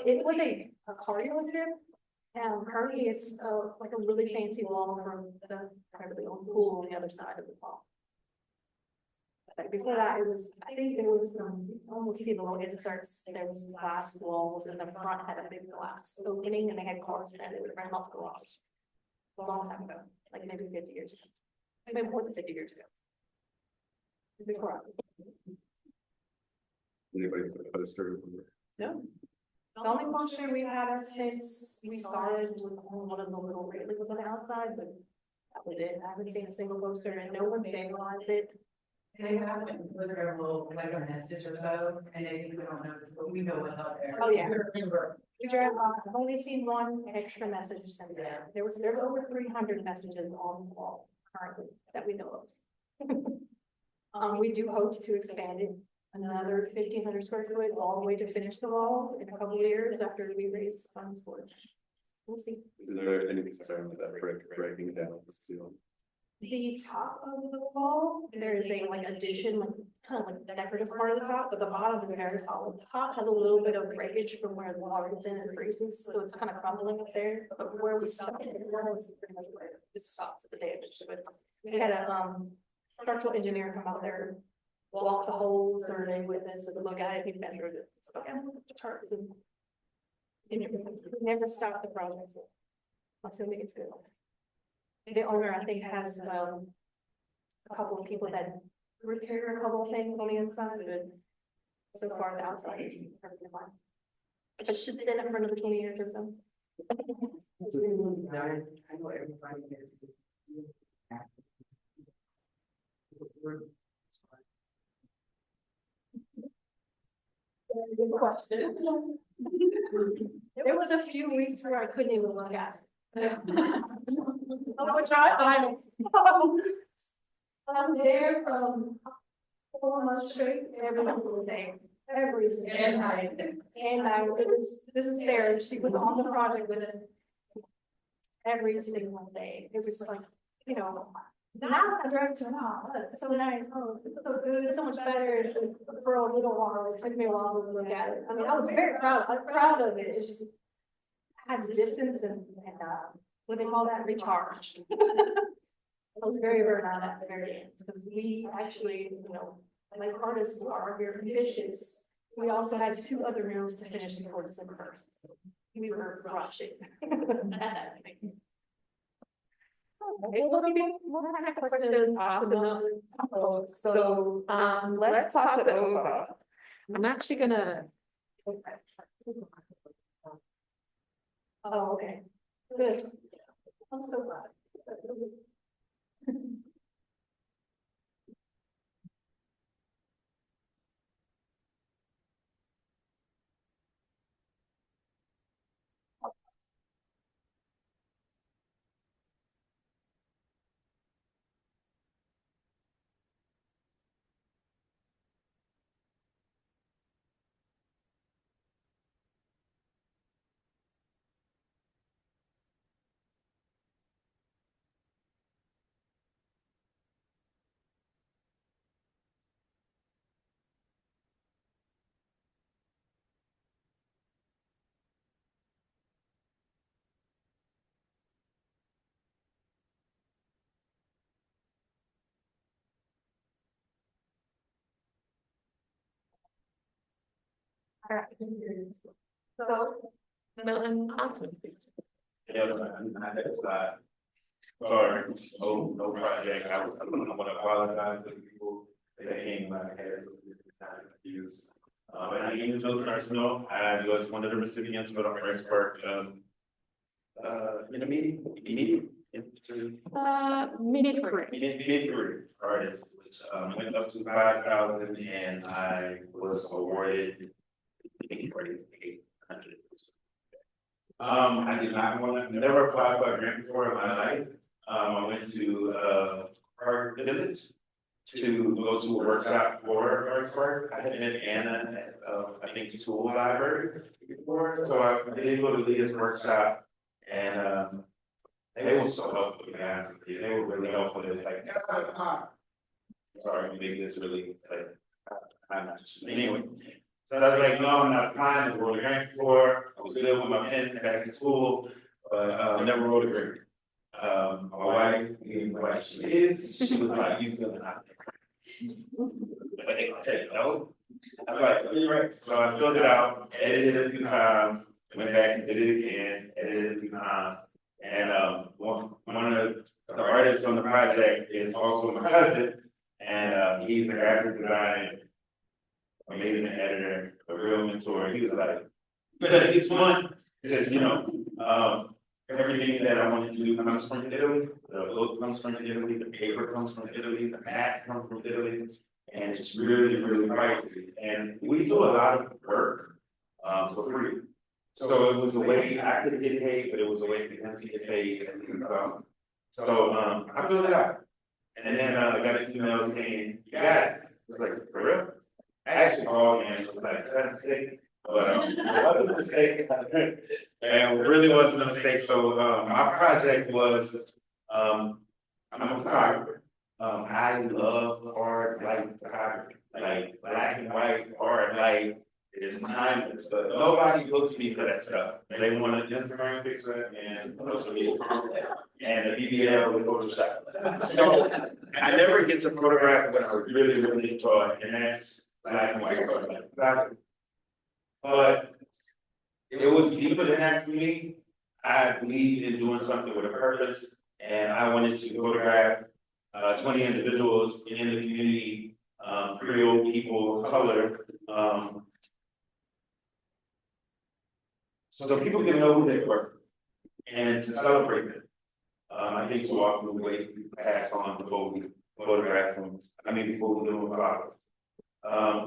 It was a car dealership. And currently it's like a really fancy wall from the privately owned pool on the other side of the wall. But before that, it was, I think there was some, almost see the little inserts, there was glass walls, and the front had a big glass opening, and they had cars in it, it would run off the garage. A long time ago, like maybe 50 years ago. Maybe more than 50 years ago. Before. Anybody put a poster? No. The only poster we've had since we started was one of the little railings on the outside, but that was it. I haven't seen a single poster, and no one stabilized it. They have a little, like a message or so, and they think we don't notice, but we know what's out there. Oh, yeah. Remember. I've only seen one extra message since then. There's over 300 messages on the wall currently that we know of. We do hope to expand it another 1,500 square foot all the way to finish the wall in a couple of years after we raise funds for it. We'll see. Is there any concern with that breaking down the seal? The top of the wall, there is a like addition, like kind of like decorative part of the top, but the bottom is very solid. The top has a little bit of breakage from where the water gets in and freezes, so it's kind of crumbling up there. But where we stopped, it was pretty much where it stops at the damage. But we had a structural engineer come out there, walk the whole survey with us, and look at it. He measured it. So okay, look at the charts and never stopped the project. So I'm assuming it's good. The owner, I think, has a couple of people that repair a couple of things on the inside, but so far the outside is perfectly fine. It should sit in front of the 20 years or so. I know everybody is. Good question. There was a few weeks where I couldn't even look at it. I would try, but I was there from 4 months straight, every single day, every single night. And this is Sarah, she was on the project with us every single day. It was like, you know, now I drive to it's so nice, oh, it's so good, it's so much better. For a little while, it took me a while to look at it. I mean, I was very proud, I'm proud of it. It's just, I had to distance and what they call that, recharge. I was very burned out at the very end, because we actually, you know, like artists who are very ambitious, we also had 2 other murals to finish before December 1st. We were rushing at that point. Okay, we'll have questions after the so let's pass it over. I'm actually gonna. Oh, okay. Good. I'm so glad. So, Milton Arceneaux. Yeah, I think it's sorry, no project. I want to apologize to the people that came in my head. Confused. My name is Milton Arceneaux. I was one of the recipients for the ArtSpark immediate career artist, which went up to 5,000, and I was awarded 800. I did not want to, never applied for a grant before in my life. I went to Art Village to go to a workshop for ArtSpark. I had met Anna at, I think, Tool Library before, so I did go to Leah's workshop, and they were so helpful, to be honest with you. They were really helpful. They were like, sorry, maybe it's really like, I'm not just, anyway. So I was like, no, I'm not applying to wrote a grant before. I was good with my pen back to school, but never wrote a grant. My wife, being what she is, she was like, you feel not. But they gonna take no. I was like, you're right. So I filled it out, edited it a few times, went back and did it again, edited it a few times. And one of the artists on the project is also my cousin, and he's a graphic designer, amazing editor, a real mentor. He was like, but it's fun because, you know, everything that I wanted to do comes from Italy. The book comes from Italy, the paper comes from Italy, the mats come from Italy, and it's really, really pricey. And we do a lot of work for free. So it was a way I could get paid, but it was a way for them to get paid. So I filled it out. And then I got an email saying, you got it. I was like, for real? I actually called and was like, that's a mistake. But it wasn't a mistake. And it really wasn't a mistake. So my project was, I'm a photographer. I love art, like photography, like black and white art, like it's timeless, but nobody books me for that stuff. They want an Instagram picture and social media and a BBL with Photoshop. So I never get to photograph what I really, really enjoy, and that's black and white art. But it was deeper than that for me. I believed in doing something with a purpose, and I wanted to photograph 20 individuals in the community, Creole people of color, so people can know who they were and to celebrate them. I think too often the way we pass on before we photograph them, before we do them flowers.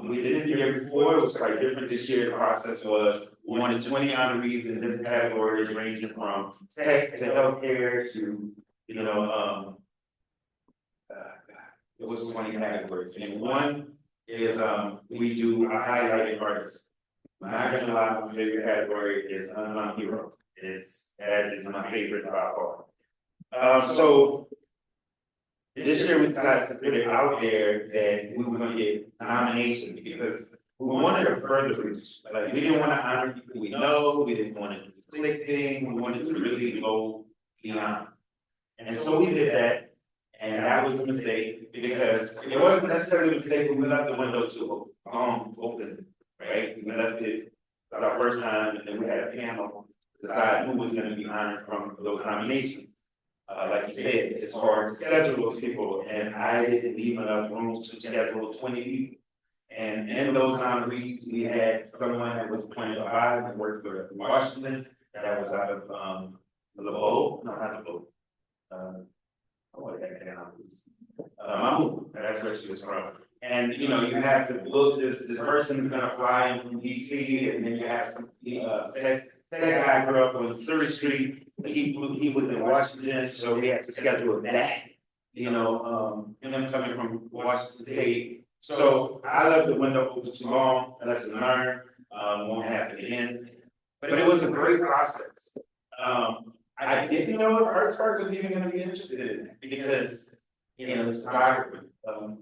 We did it the year before, it was quite different this year. The process was we wanted 20 honorees in different categories ranging from tech to healthcare to, it was 20 categories. And one is we do a highlighted artist. I'm not gonna lie, my favorite category is Unknown Hero. That is my favorite by far. So this year we decided to put it out there that we were gonna get nominations because we wanted a further reach. Like we didn't want to honor people we know, we didn't want to do conflicting, we wanted to really go beyond. And so we did that, and that was a mistake because it wasn't necessarily a mistake, but we left the window too open, right? We left it our first time, and then we had a panel to decide who was going to be honored from those nominations. Like you said, it's hard to schedule those people, and I didn't leave enough room to schedule 20 people. And in those honorees, we had someone that was playing a vibe that worked for Washington, that was out of the bowl, no, not the bowl. Mamu, that's where she was from. And you have to look, this person's gonna fly in from DC, and then you have some that guy grew up on Surrey Street, he was in Washington, so we had to schedule that, him coming from Washington State. So I left the window open too long, lesson learned, won't happen again. But it was a great process. I didn't know if ArtSpark was even gonna be interested in it because, it's photography.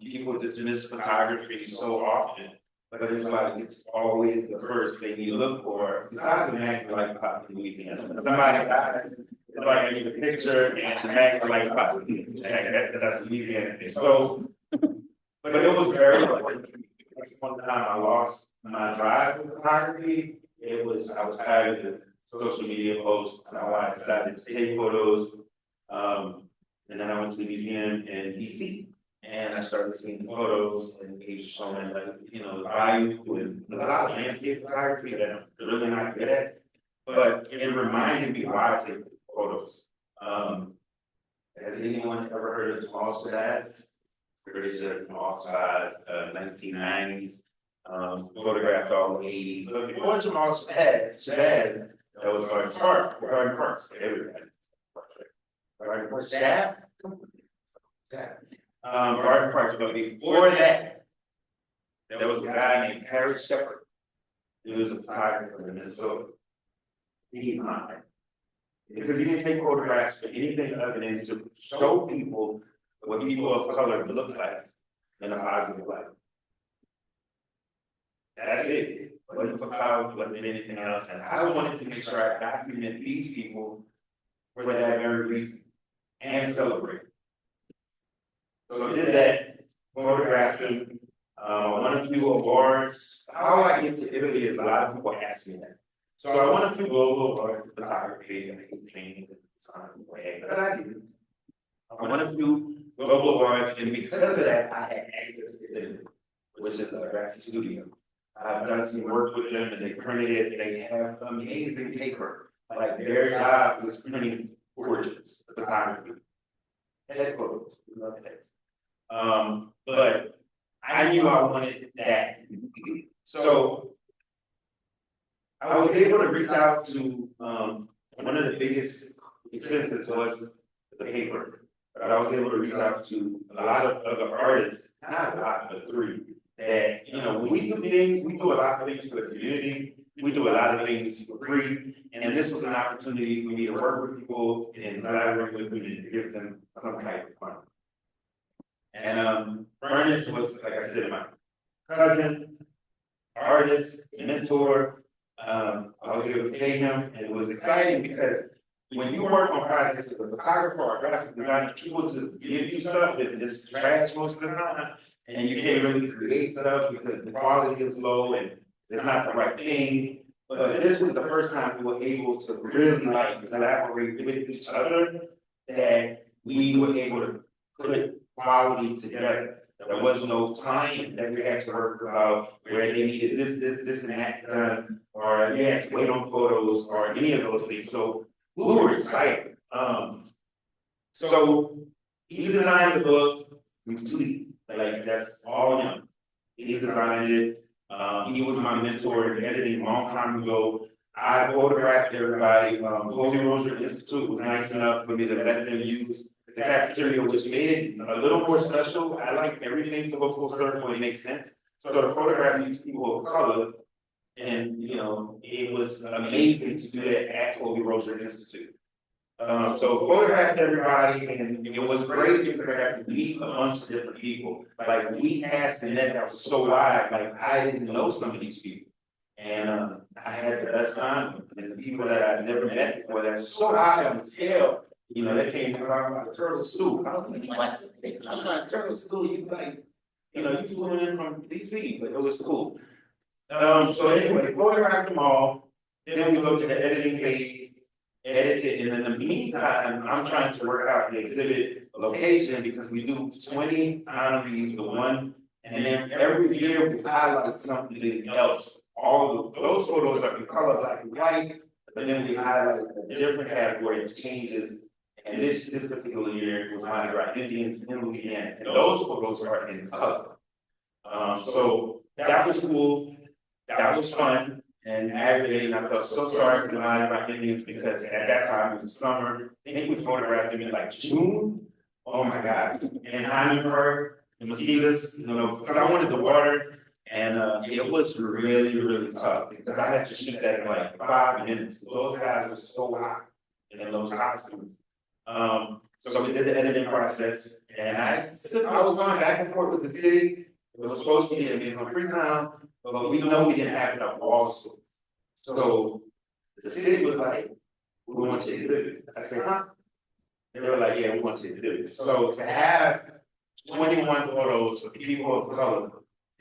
People dismiss photography so often, but it's like, it's always the first thing you look for. Besides the Mac like pop in Louisiana. Somebody dies, it's like I need a picture and the Mac like pop. That's Louisiana. So, but it was very important. That's one time I lost my drive for photography, I was tired of the social media posts, and I started to take photos. And then I went to the museum in DC, and I started seeing photos, and he was showing like, the value and a lot of landscape photography that I'm really not good at. But it reminded me why I take photos. Has anyone ever heard of Jamal Shabazz? British Jamal Shabazz, 1990s, photographed all the 80s. But before Jamal Shabazz, that was ArtSpark, Garden Parks, everybody. Garden Parks, Shaft? Garden Parks, but before that, there was a guy named Harry Shepard. He was a photographer in Minnesota. He's not. Because he didn't take photographs for anything other than to show people what people of color look like in a positive light. That's it. Wasn't for clout, wasn't anything else. And I wanted to make sure I document these people for that very reason and celebrate. So I did that, photographed them, won a few awards. How I get to Italy is a lot of people ask me that. So I won a few global awards for photography at 18, but I didn't. I won a few global awards, and because of that, I had access to Italy, which is a graphic studio. I've done some work with them, and they printed it. They have amazing paper. Like their job is printing portraits, photography, head photos. But I knew I wanted that. So I was able to reach out to one of the biggest expenses was the paper. But I was able to reach out to a lot of other artists, not a lot, but 3, that, when we do things, we do a lot of things for the community. We do a lot of things for free. And this was an opportunity for me to work with people and collaborate with them and give them some type of fun. And Ernest was, like I said, my cousin, artist, mentor. I was able to pay him, and it was exciting because when you work on projects as a photographer or graphic designer, people just give you stuff that is trash most of the time, and you can't really create stuff because the quality is low and it's not the right thing. But this was the first time we were able to really collaborate with each other, that we were able to put quality together. There was no time that we had to work about where they needed this, and that done, or you had to wait on photos or any of those things. So we were excited. So he designed the book complete. Like that's all him. He designed it. He was my mentor in editing a long time ago. I photographed everybody. Holy Rosary Institute was nice enough for me to let them use the cafeteria, which made it a little more special. I like everything to go full circle and make sense. So to photograph these people of color, and it was amazing to do that at Holy Rosary Institute. So photographed everybody, and it was great because I got to meet a bunch of different people. Like we cast a net that was so wide, like I didn't know some of these people. And I had the best time, and the people that I'd never met before that were so high on the scale. They came and talking about the turtle stew. I was like, what? They talking about turtle stew? You you flew in from DC, but it was cool. So anyway, photographed them all. Then we go to the editing phase, edit it, and in the meantime, I'm trying to work out the exhibit location because we do 20 honorees with one, and then every year we highlight something else. All of those photos are in color, black and white, but then we highlight a different category of changes. And this particular year was Mardi Gras Indians in Louisiana, and those photos are in color. So that was cool. That was fun and aggravating. I felt so sorry for the Mardi Gras Indians because at that time it was summer. I think we photographed them in like June. Oh my God! And Hyman Park, the mosquitoes, because I wanted the water, and it was really, really tough because I had to shoot that in like 5 minutes. Those guys were so hot in those costumes. So we did the editing process, and I was going back and forth with the city. It was supposed to be in Amazing Freetown, but we know we didn't have enough walls. So the city was like, "We want you to exhibit." I said, "Huh?" They were like, "Yeah, we want you to exhibit." So to have 21 photos of people of color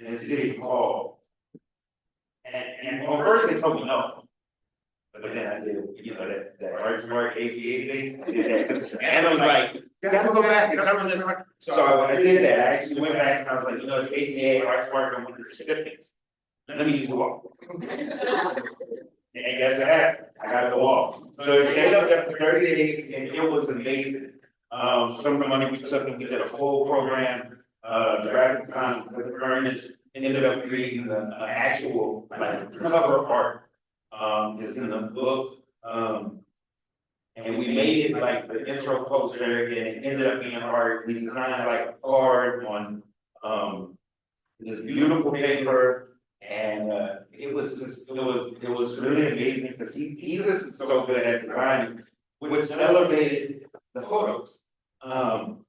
in the city hall And on first they told me no. But then I did, that ArtSpark ACA thing, I did that. And I was like, you gotta go back and tell them this. So I did that. I actually went back and I was like, it's ACA, ArtSpark, I'm one of the recipients. Let me use the wall. And guess what happened? I got the wall. So it stayed up there for 30 days and it was amazing. Some of the money we took and we did a whole program, the graphic design with Ernest ended up creating the actual cover art. Is in the book. And we made it like the intro poster and it ended up being art. We designed like a card on this beautiful paper. And it was really amazing because he's just so good at designing, which elevated the photos. So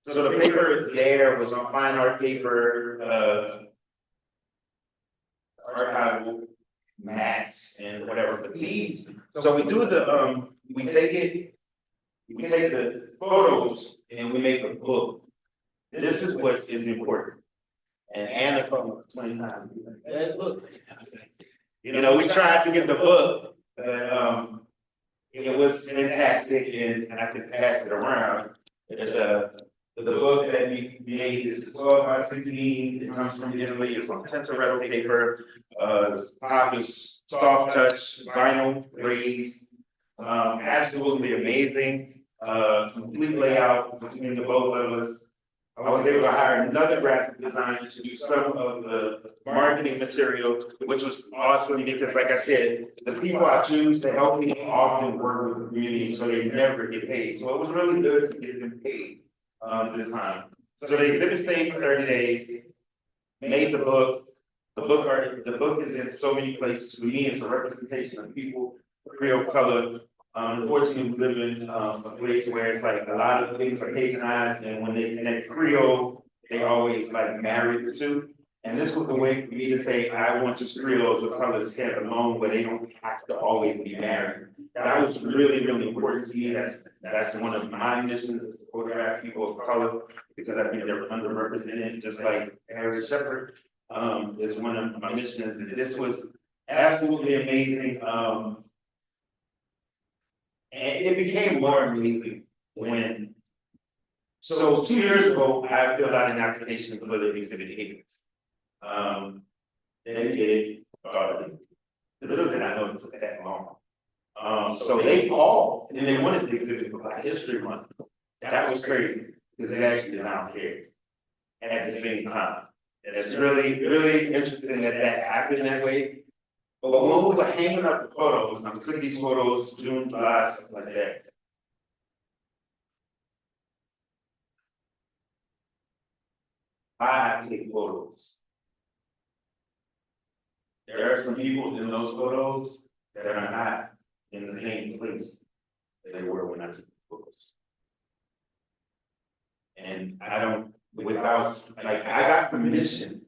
the paper there was on fine art paper, archival mats and whatever. But these, so we do the we take the photos and we make a book. This is what is important. And Anna told me 20 times, hey, look, I was like, we tried to get the book, but it was fantastic and I could pass it around. It's the book that we made is 12 by 16. It comes from Italy. It's on Tintoretto paper. The top is soft touch, vinyl raised. Absolutely amazing. Complete layout between the both of us. I was able to hire another graphic designer to do some of the marketing material, which was awesome because, like I said, the people I choose to help me often work with the community, so they never get paid. So it was really good to get them paid this time. So the exhibit stayed for 30 days, made the book. The book is in so many places. For me, it's a representation of people, Creole color. Unfortunately, we live in a place where it's like a lot of things are Cajunized, and when they connect Creole, they always like marry the two. And this was the way for me to say, I want just Creoles of color to stand alone, but they don't have to always be married. That was really, really important to me. That's one of my missions, is to photograph people of color, because I think they're underrepresented, just like Harry Shepherd is one of my missions. And this was absolutely amazing. And it became more amazing when, so 2 years ago, I filled out an application for the exhibit here. They did it, little did I know it took that long. So they called and they wanted the exhibit for Black History Month. That was crazy because it actually downstairs at the same time. And it's really, really interesting that happened that way. But when we were hanging up the photos, and we took these photos, June, July, something like that. I take photos. There are some people in those photos that are not in the same place that they were when I took the photos. And I don't, without, like, I got permission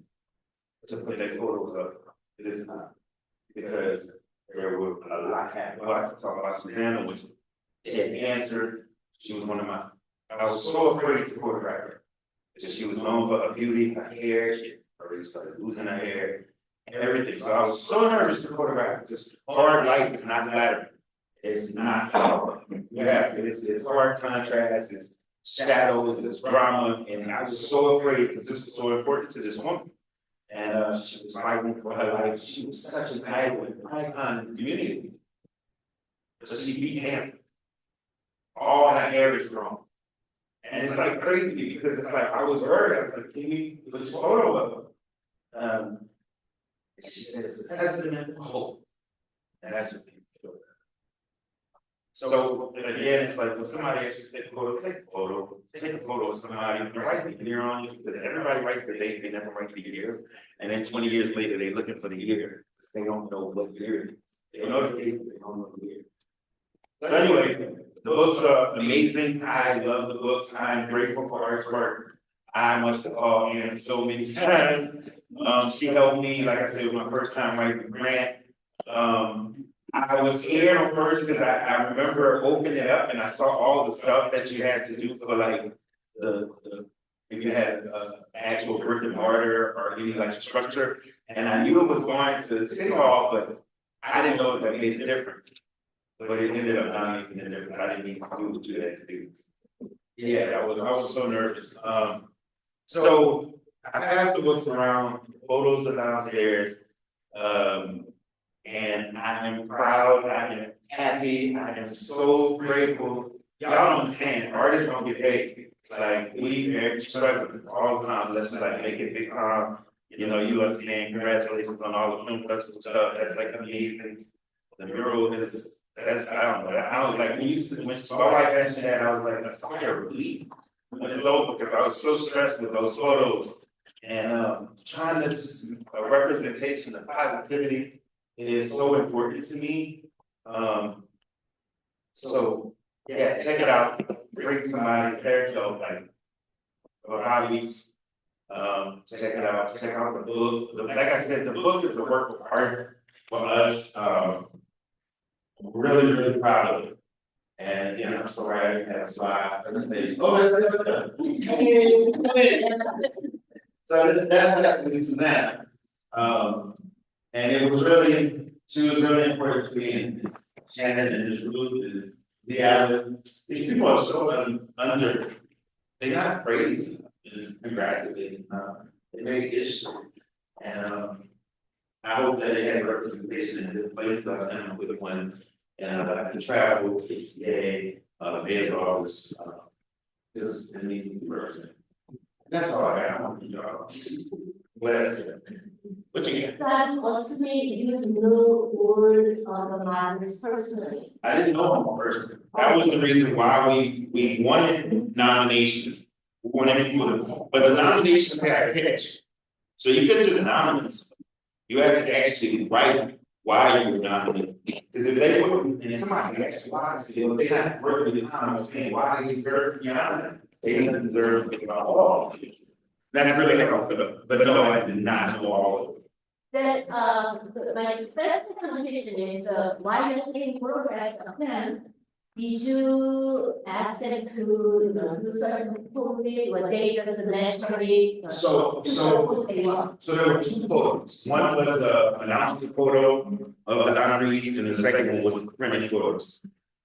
to put their photos up this time. Because there were a lot happening. Well, I have to talk about Susanna, which she had cancer. She was one of my, I was so afraid to photograph her. Because she was known for her beauty, her hair, she already started losing her hair, and everything. So I was so nervous to photograph her. Just hard light is not flattering. It's not flattering. Yeah, it's hard contrast, it's shadows, it's drama, and I was so afraid because this was so important to this woman. And she was fighting for her life. She was such an icon in the community. So she beat cancer. All her hair is gone. And it's like crazy because it's like, I was worried. I was like, can you put your photo up? And she said, it's a testament of hope. And that's what people feel. So again, it's like when somebody actually take a photo, take a photo. Take a photo of somebody, write the year on it, because everybody writes the date, they never write the year. And then 20 years later, they're looking for the year. They don't know what year it is. They know the date, but they don't know the year. So anyway, the books are amazing. I love the books. I'm grateful for ArtSpark. I must have called Anne so many times. She helped me, like I said, it was my first time writing the grant. I was scared on first because I remember opening it up and I saw all the stuff that you had to do for like the if you had actual brick and mortar or any like structure. And I knew it was going to City Hall, but I didn't know if that made a difference. But it ended up not making a difference. I didn't need to do that to do. Yeah, I was so nervous. So I passed the books around, photos are downstairs. And I am proud, I am happy, I am so grateful. Y'all don't understand, artists don't get paid. Like, we are struggling all the time, let's like make it big time. You know, you understand, congratulations on all the film festival stuff, that's like amazing. The mural is, that's, I don't know, I was like, when my wife mentioned that, I was like, a sigh of relief when it's over, because I was so stressed with those photos. And trying to just, a representation of positivity is so important to me. So yeah, check it out, bring somebody, tell like, or hobbies. Check it out, check out the book. Like I said, the book is a work of art for us. Really, really proud of it. And again, I'm sorry I didn't have a slide. Oh, so that's actually some that. And it was really, she was really important to me, and Shannon and his Ruth and these people are so under, they're not praised and congratulated. They make history. And I hope that they have representation in this place that I'm with one. And I can travel, KCA, mayor's office, this an easy person. That's all I got. What else? What you get? That also made you know all the models personally. I didn't know him personally. That was the reason why we wanted nominations. We wanted people to, but the nominations had a catch. So you couldn't just anonymous. You had to actually write why you were nominated. Because if they wouldn't, and somebody asked why, I said, well, they not working the time of saying why they deserve to be nominated. They didn't deserve to be about all. That's really helpful, but no, I did not know all of it. Then, my first question is, why you taking progress of them? Did you ask them to, do certain poses or they just naturally? So there were two photos. One was the announcement photo of the honorees, and the second one was the printed photos.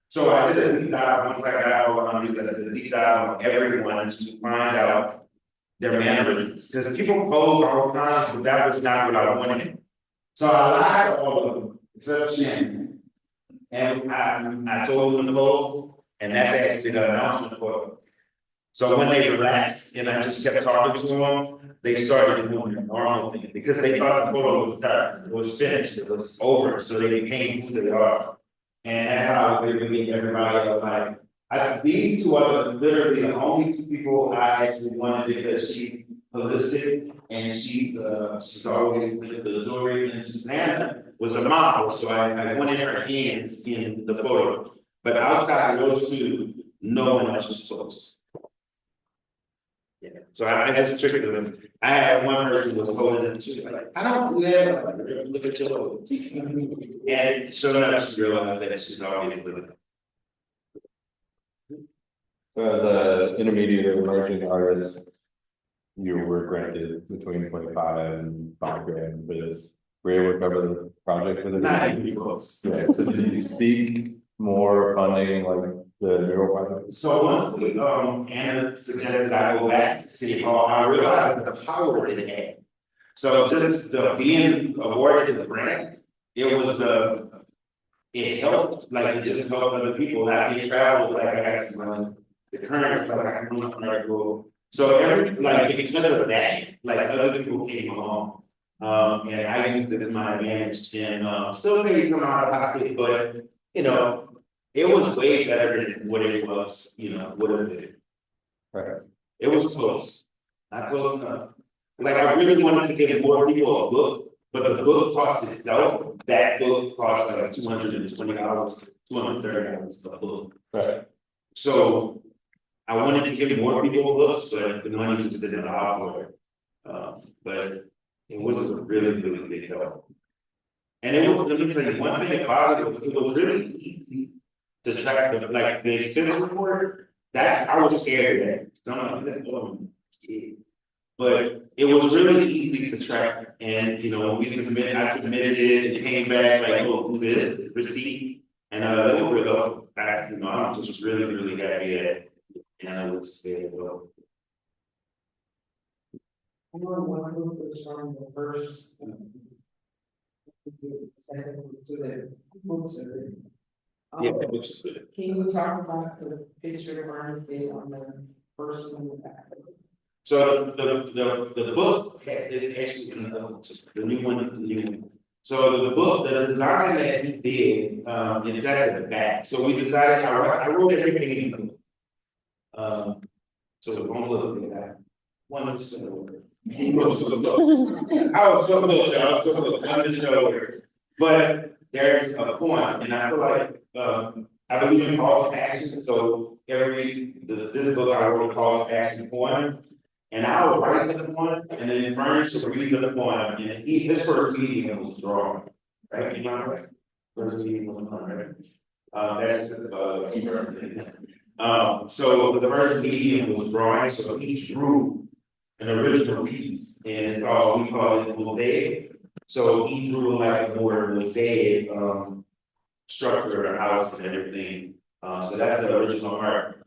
So I did a deep dive, once I got all the honorees, I did a deep dive on everyone to find out their mannerisms. Because people pose all the time, but that was not what I wanted. So I lied to all of them, except Shannon. And I told them to pose, and that's actually the announcement photo. So when they relaxed and I just kept talking to them, they started doing their normal thing because they thought the photo was done, it was finished, it was over, so they became who they are. And that's how they really everybody was like, these two are literally the only two people I actually wanted because she's holistic and she's always with the jewelry, and Susanna was a model, so I wanted her hands in the photo. But outside of those two, no one else was supposed. Yeah. So I just tricked them. I had one person was holding them, she was like, I don't do that. I'm like, look at your and so enough she realized that she's always living. So as an intermediate or emerging artist, you were granted between 25 and $5 grand for this. Were you able to cover the project with it? Not even close. Yeah, so did you seek more funding like the mural project? So once we, Anna suggested I go back to City Hall, I realized the power it had. So just being awarded the grant, it was, it helped, like it just helped other people. I get travel, like I got some money. The current, like I can run article. So like because of that, like other people came along. And I used it as my advantage and still paid some out of pocket, but you know, it was way better than what it was, you know, would have been. Right. It was close, not close enough. Like I really wanted to give more people a book, but the book cost itself, that book cost like $220, $230 a book. Right. So I wanted to give more people books, but the money just didn't allow for it. But it was a really, really big help. And it was, let me tell you, one thing about it was really easy to track the, like the expense report. That I was scared of that. So I'm like, But it was really easy to track, and I submitted it, and it came back like, oh, do this receipt, and they were real. I'm just really happy at, and I was there. Well, One group was from the first. Second to the books. yeah, which is good. Can you talk about the picture of Ernest Day on the first one? So the book is actually the new one. So the book, the design that he did, is at the back. So we decided, I wrote everything in the book. So don't look at that. One is he wrote some books. I was so close, one is over. But there's a point, and I feel like I believe in calls to action. So this book I wrote a calls to action poem. And I was writing the poem, and then Furnish would read the poem, and his first meeting was drawing, right? You know, right? First meeting was drawing, right? That's so the first meeting was drawing, so he drew an original piece, and we call it mosaic. So he drew like a more mosaic structure, a house and everything. So that's the original art.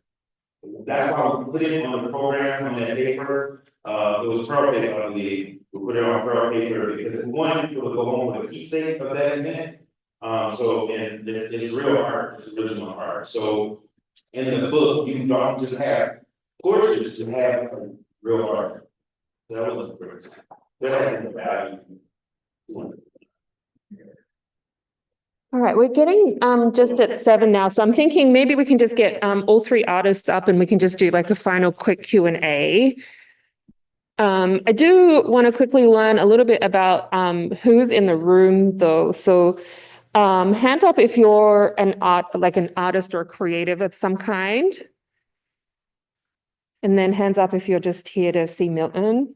That's why we put it on the program, on that paper. It was pearl paper, I believe. We put it on pearl paper because one, it would go home with a keepsake of that event. And it's real art, it's original art. So in the book, you don't just have portraits, you have real art. That was great. That has the value. All right, we're getting just at 7 now, so I'm thinking maybe we can just get all three artists up and we can just do like a final quick Q&A. I do want to quickly learn a little bit about who's in the room though. So hand up if you're an artist or a creative of some kind. And then hands up if you're just here to see Milton.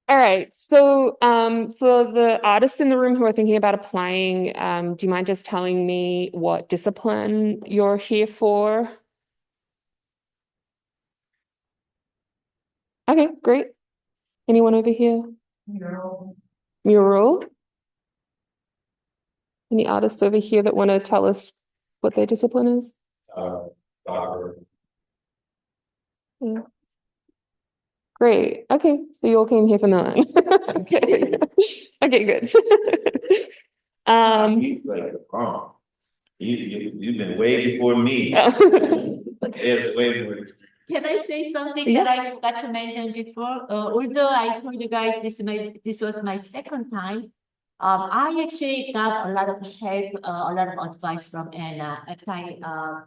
All right, so for the artists in the room who are thinking about applying, do you mind just telling me what discipline you're here for? Okay, great. Anyone over here? Mural. Mural? Any artists over here that want to tell us what their discipline is? Soccer. Yeah. Great. Okay, so you all came here for Milton. Okay. Okay, good. He's like, oh, you've been way before me. There's way more. Can I say something Yeah. that I forgot to mention before? Although I told you guys this was my second time, I actually got a lot of help, a lot of advice from Anna. After I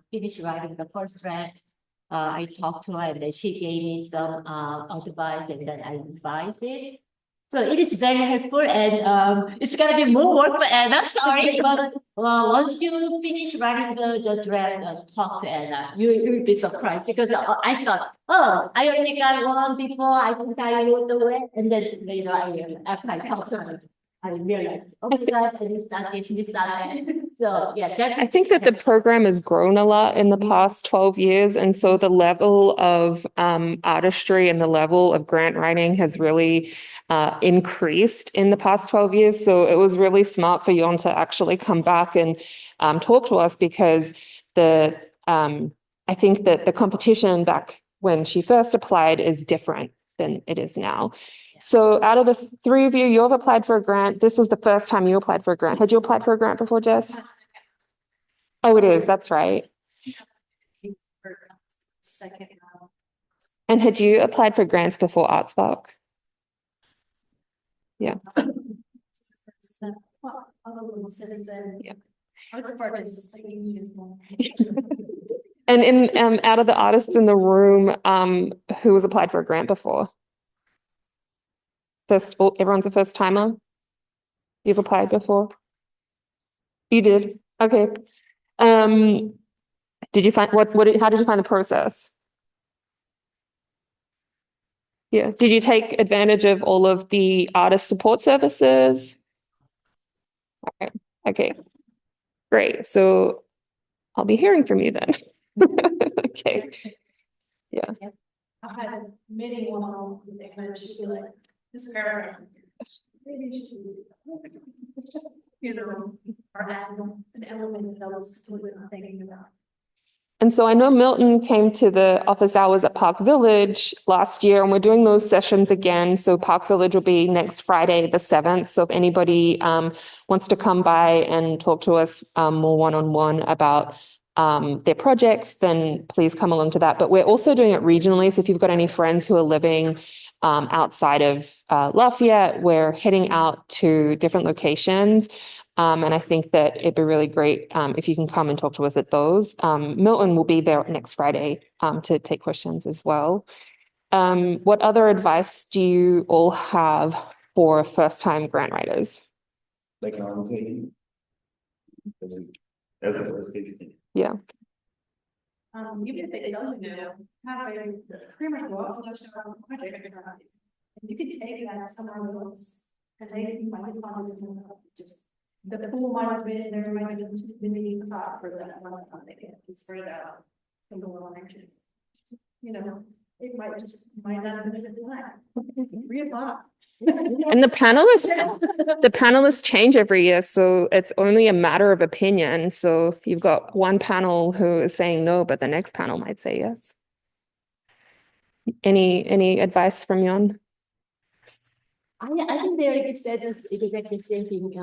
finished writing the first draft, I talked to her and then she gave me some advice and then I revised it. So it is very helpful and it's gonna be more work for Anna, sorry, but once you finish writing the draft, talk to Anna, you'll be surprised because I thought, oh, I only got one before, I think I wrote the way, and then, after I talked to her, I realized, oh my gosh, I missed that, this, missed that. So yeah, I think that the program has grown a lot in the past 12 years. And so the level of artistry and the level of grant writing has really increased in the past 12 years. So it was really smart for Yeon to actually come back and talk to us because I think that the competition back when she first applied is different than it is now. So out of the three of you, you have applied for a grant. This was the first time you applied for a grant. Had you applied for a grant before, Jess? Oh, it is. That's right. Second. And had you applied for grants before ArtSpark? Yeah. Yeah. And in out of the artists in the room, who has applied for a grant before? Everyone's a first timer? You've applied before? You did? Okay. Did you find how did you find the process? Yeah. Did you take advantage of all of the artist support services? Okay. Okay. Great. So I'll be hearing from you then. Okay. I've had many one-on-one with them, and she'd be like, this paragraph. Maybe you should use it or add an element that I was completely not thinking about. And so I know Milton came to the office hours at Park Village last year, and we're doing those sessions again. So Park Village will be next Friday, the 7th. So if anybody wants to come by and talk to us more one-on-one about their projects, then please come along to that. But we're also doing it regionally. So if you've got any friends who are living outside of Lafayette, we're heading out to different locations. And I think that it'd be really great if you can come and talk to us at those. Milton will be there next Friday to take questions as well. What other advice do you all have for first-time grant writers? Like normal thing. That's the first thing. Yeah. Even if they don't know, have a pretty much project. You can take that somewhere else, and they might find it somewhere else. Just the pool might have been there, might have been too many thought for that one time they get it spread out. In the long range. You know, it might not have been at the time. Reapply. And the panelists change every year, so it's only a matter of opinion. So you've got one panel who is saying no, but the next panel might say yes. Any advice from Yeon? I think they already said this exactly the same thing.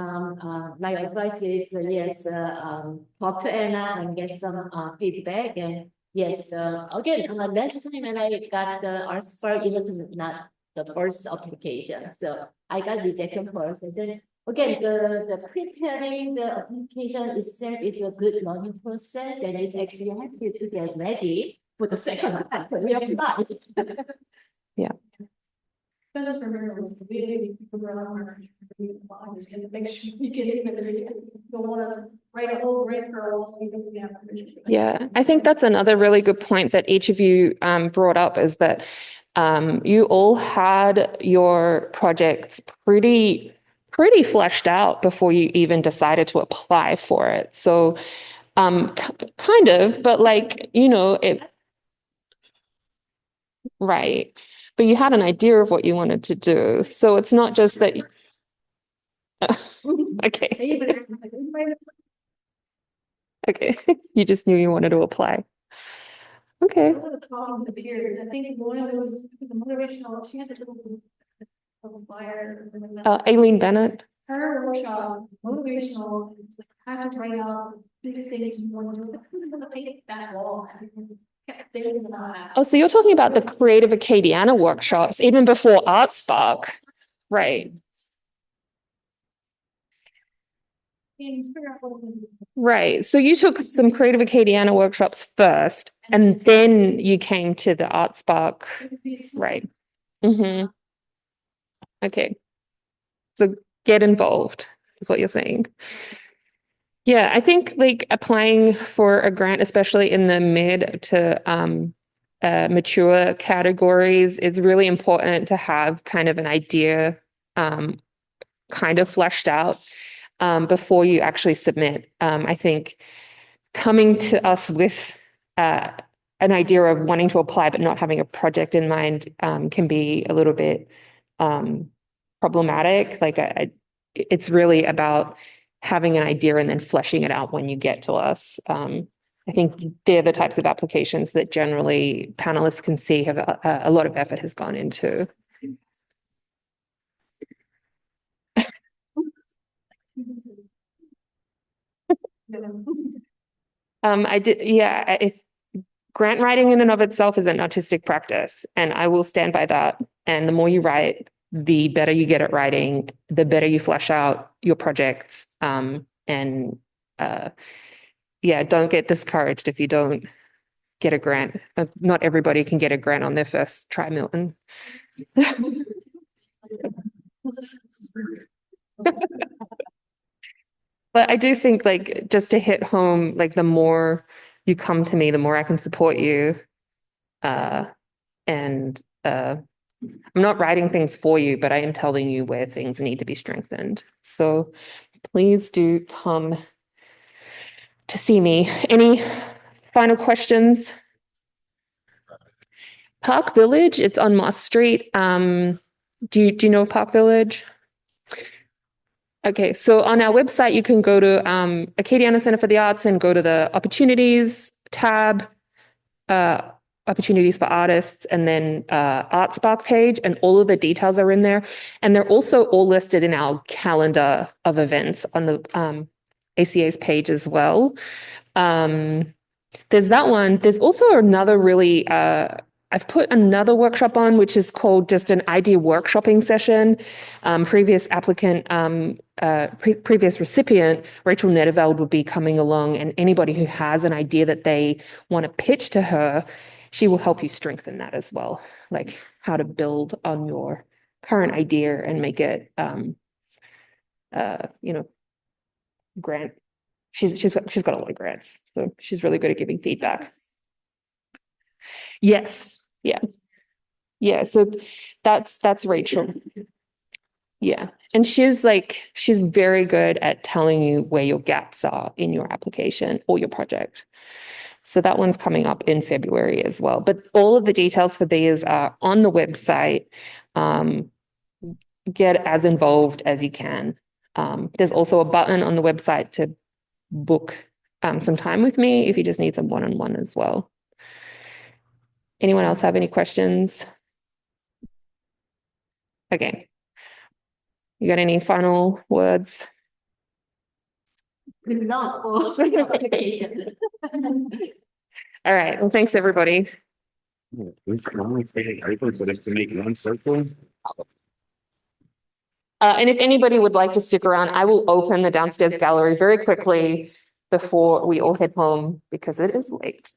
My advice is yes, talk to Anna and get some feedback. And yes, again, last time when I got the ArtSpark, it was not the first application, so I got rejection first. And then again, the preparing the application itself is a good learning process, and it actually helps you to get ready for the second time. So we apply. Yeah. Just remember, it's really and make sure you get it. You don't want to write a whole grant for all these. Yeah, I think that's another really good point that each of you brought up, is that you all had your projects pretty fleshed out before you even decided to apply for it. So kind of, but like, you know, right. But you had an idea of what you wanted to do. So it's not just that. Okay. Okay. You just knew you wanted to apply. Okay. Talking to peers, I think one of those, the motivational, she had to do a flyer. Aileen Bennett. Her workshop, motivational, it's like how to write out big things you want to do. It's going to take that long. Oh, so you're talking about the Creative Acadiana workshops, even before ArtSpark, right? Right. So you took some Creative Acadiana workshops first, and then you came to the ArtSpark, right? Mm-hmm. Okay. So get involved is what you're saying. Yeah, I think like applying for a grant, especially in the mid to mature categories, is really important to have kind of an idea kind of fleshed out before you actually submit. I think coming to us with an idea of wanting to apply but not having a project in mind can be a little bit problematic. Like it's really about having an idea and then fleshing it out when you get to us. I think they're the types of applications that generally panelists can see have a lot of effort has gone into. I did, yeah. Grant writing in and of itself is an artistic practice, and I will stand by that. And the more you write, the better you get at writing, the better you flesh out your projects. Yeah, don't get discouraged if you don't get a grant. Not everybody can get a grant on their first try, Milton. But I do think, like, just to hit home, like, the more you come to me, the more I can support you. And I'm not writing things for you, but I am telling you where things need to be strengthened. So please do come to see me. Any final questions? Park Village, it's on Moss Street. Do you know Park Village? Okay, so on our website, you can go to Acadiana Center for the Arts and go to the Opportunities tab, Opportunities for Artists, and then ArtSpark page, and all of the details are in there. And they're also all listed in our calendar of events on the ACA's page as well. There's that one. There's also another really, I've put another workshop on, which is called just an idea workshopping session. Previous applicant, previous recipient, Rachel Netterveld, will be coming along, and anybody who has an idea that they want to pitch to her, she will help you strengthen that as well, like how to build on your current idea and make it, grant. She's got a lot of grants, so she's really good at giving feedback. Yes, yeah. So that's Rachel. Yeah, and she's very good at telling you where your gaps are in your application or your project. So that one's coming up in February as well. But all of the details for these are on the website. Get as involved as you can. There's also a button on the website to book some time with me if you just need some one-on-one as well. Anyone else have any questions? Okay. You got any final words? Good luck. All right. Well, thanks, everybody. It's only taking paper for us to make one circle. And if anybody would like to stick around, I will open the downstairs gallery very quickly before we all head home because it is late.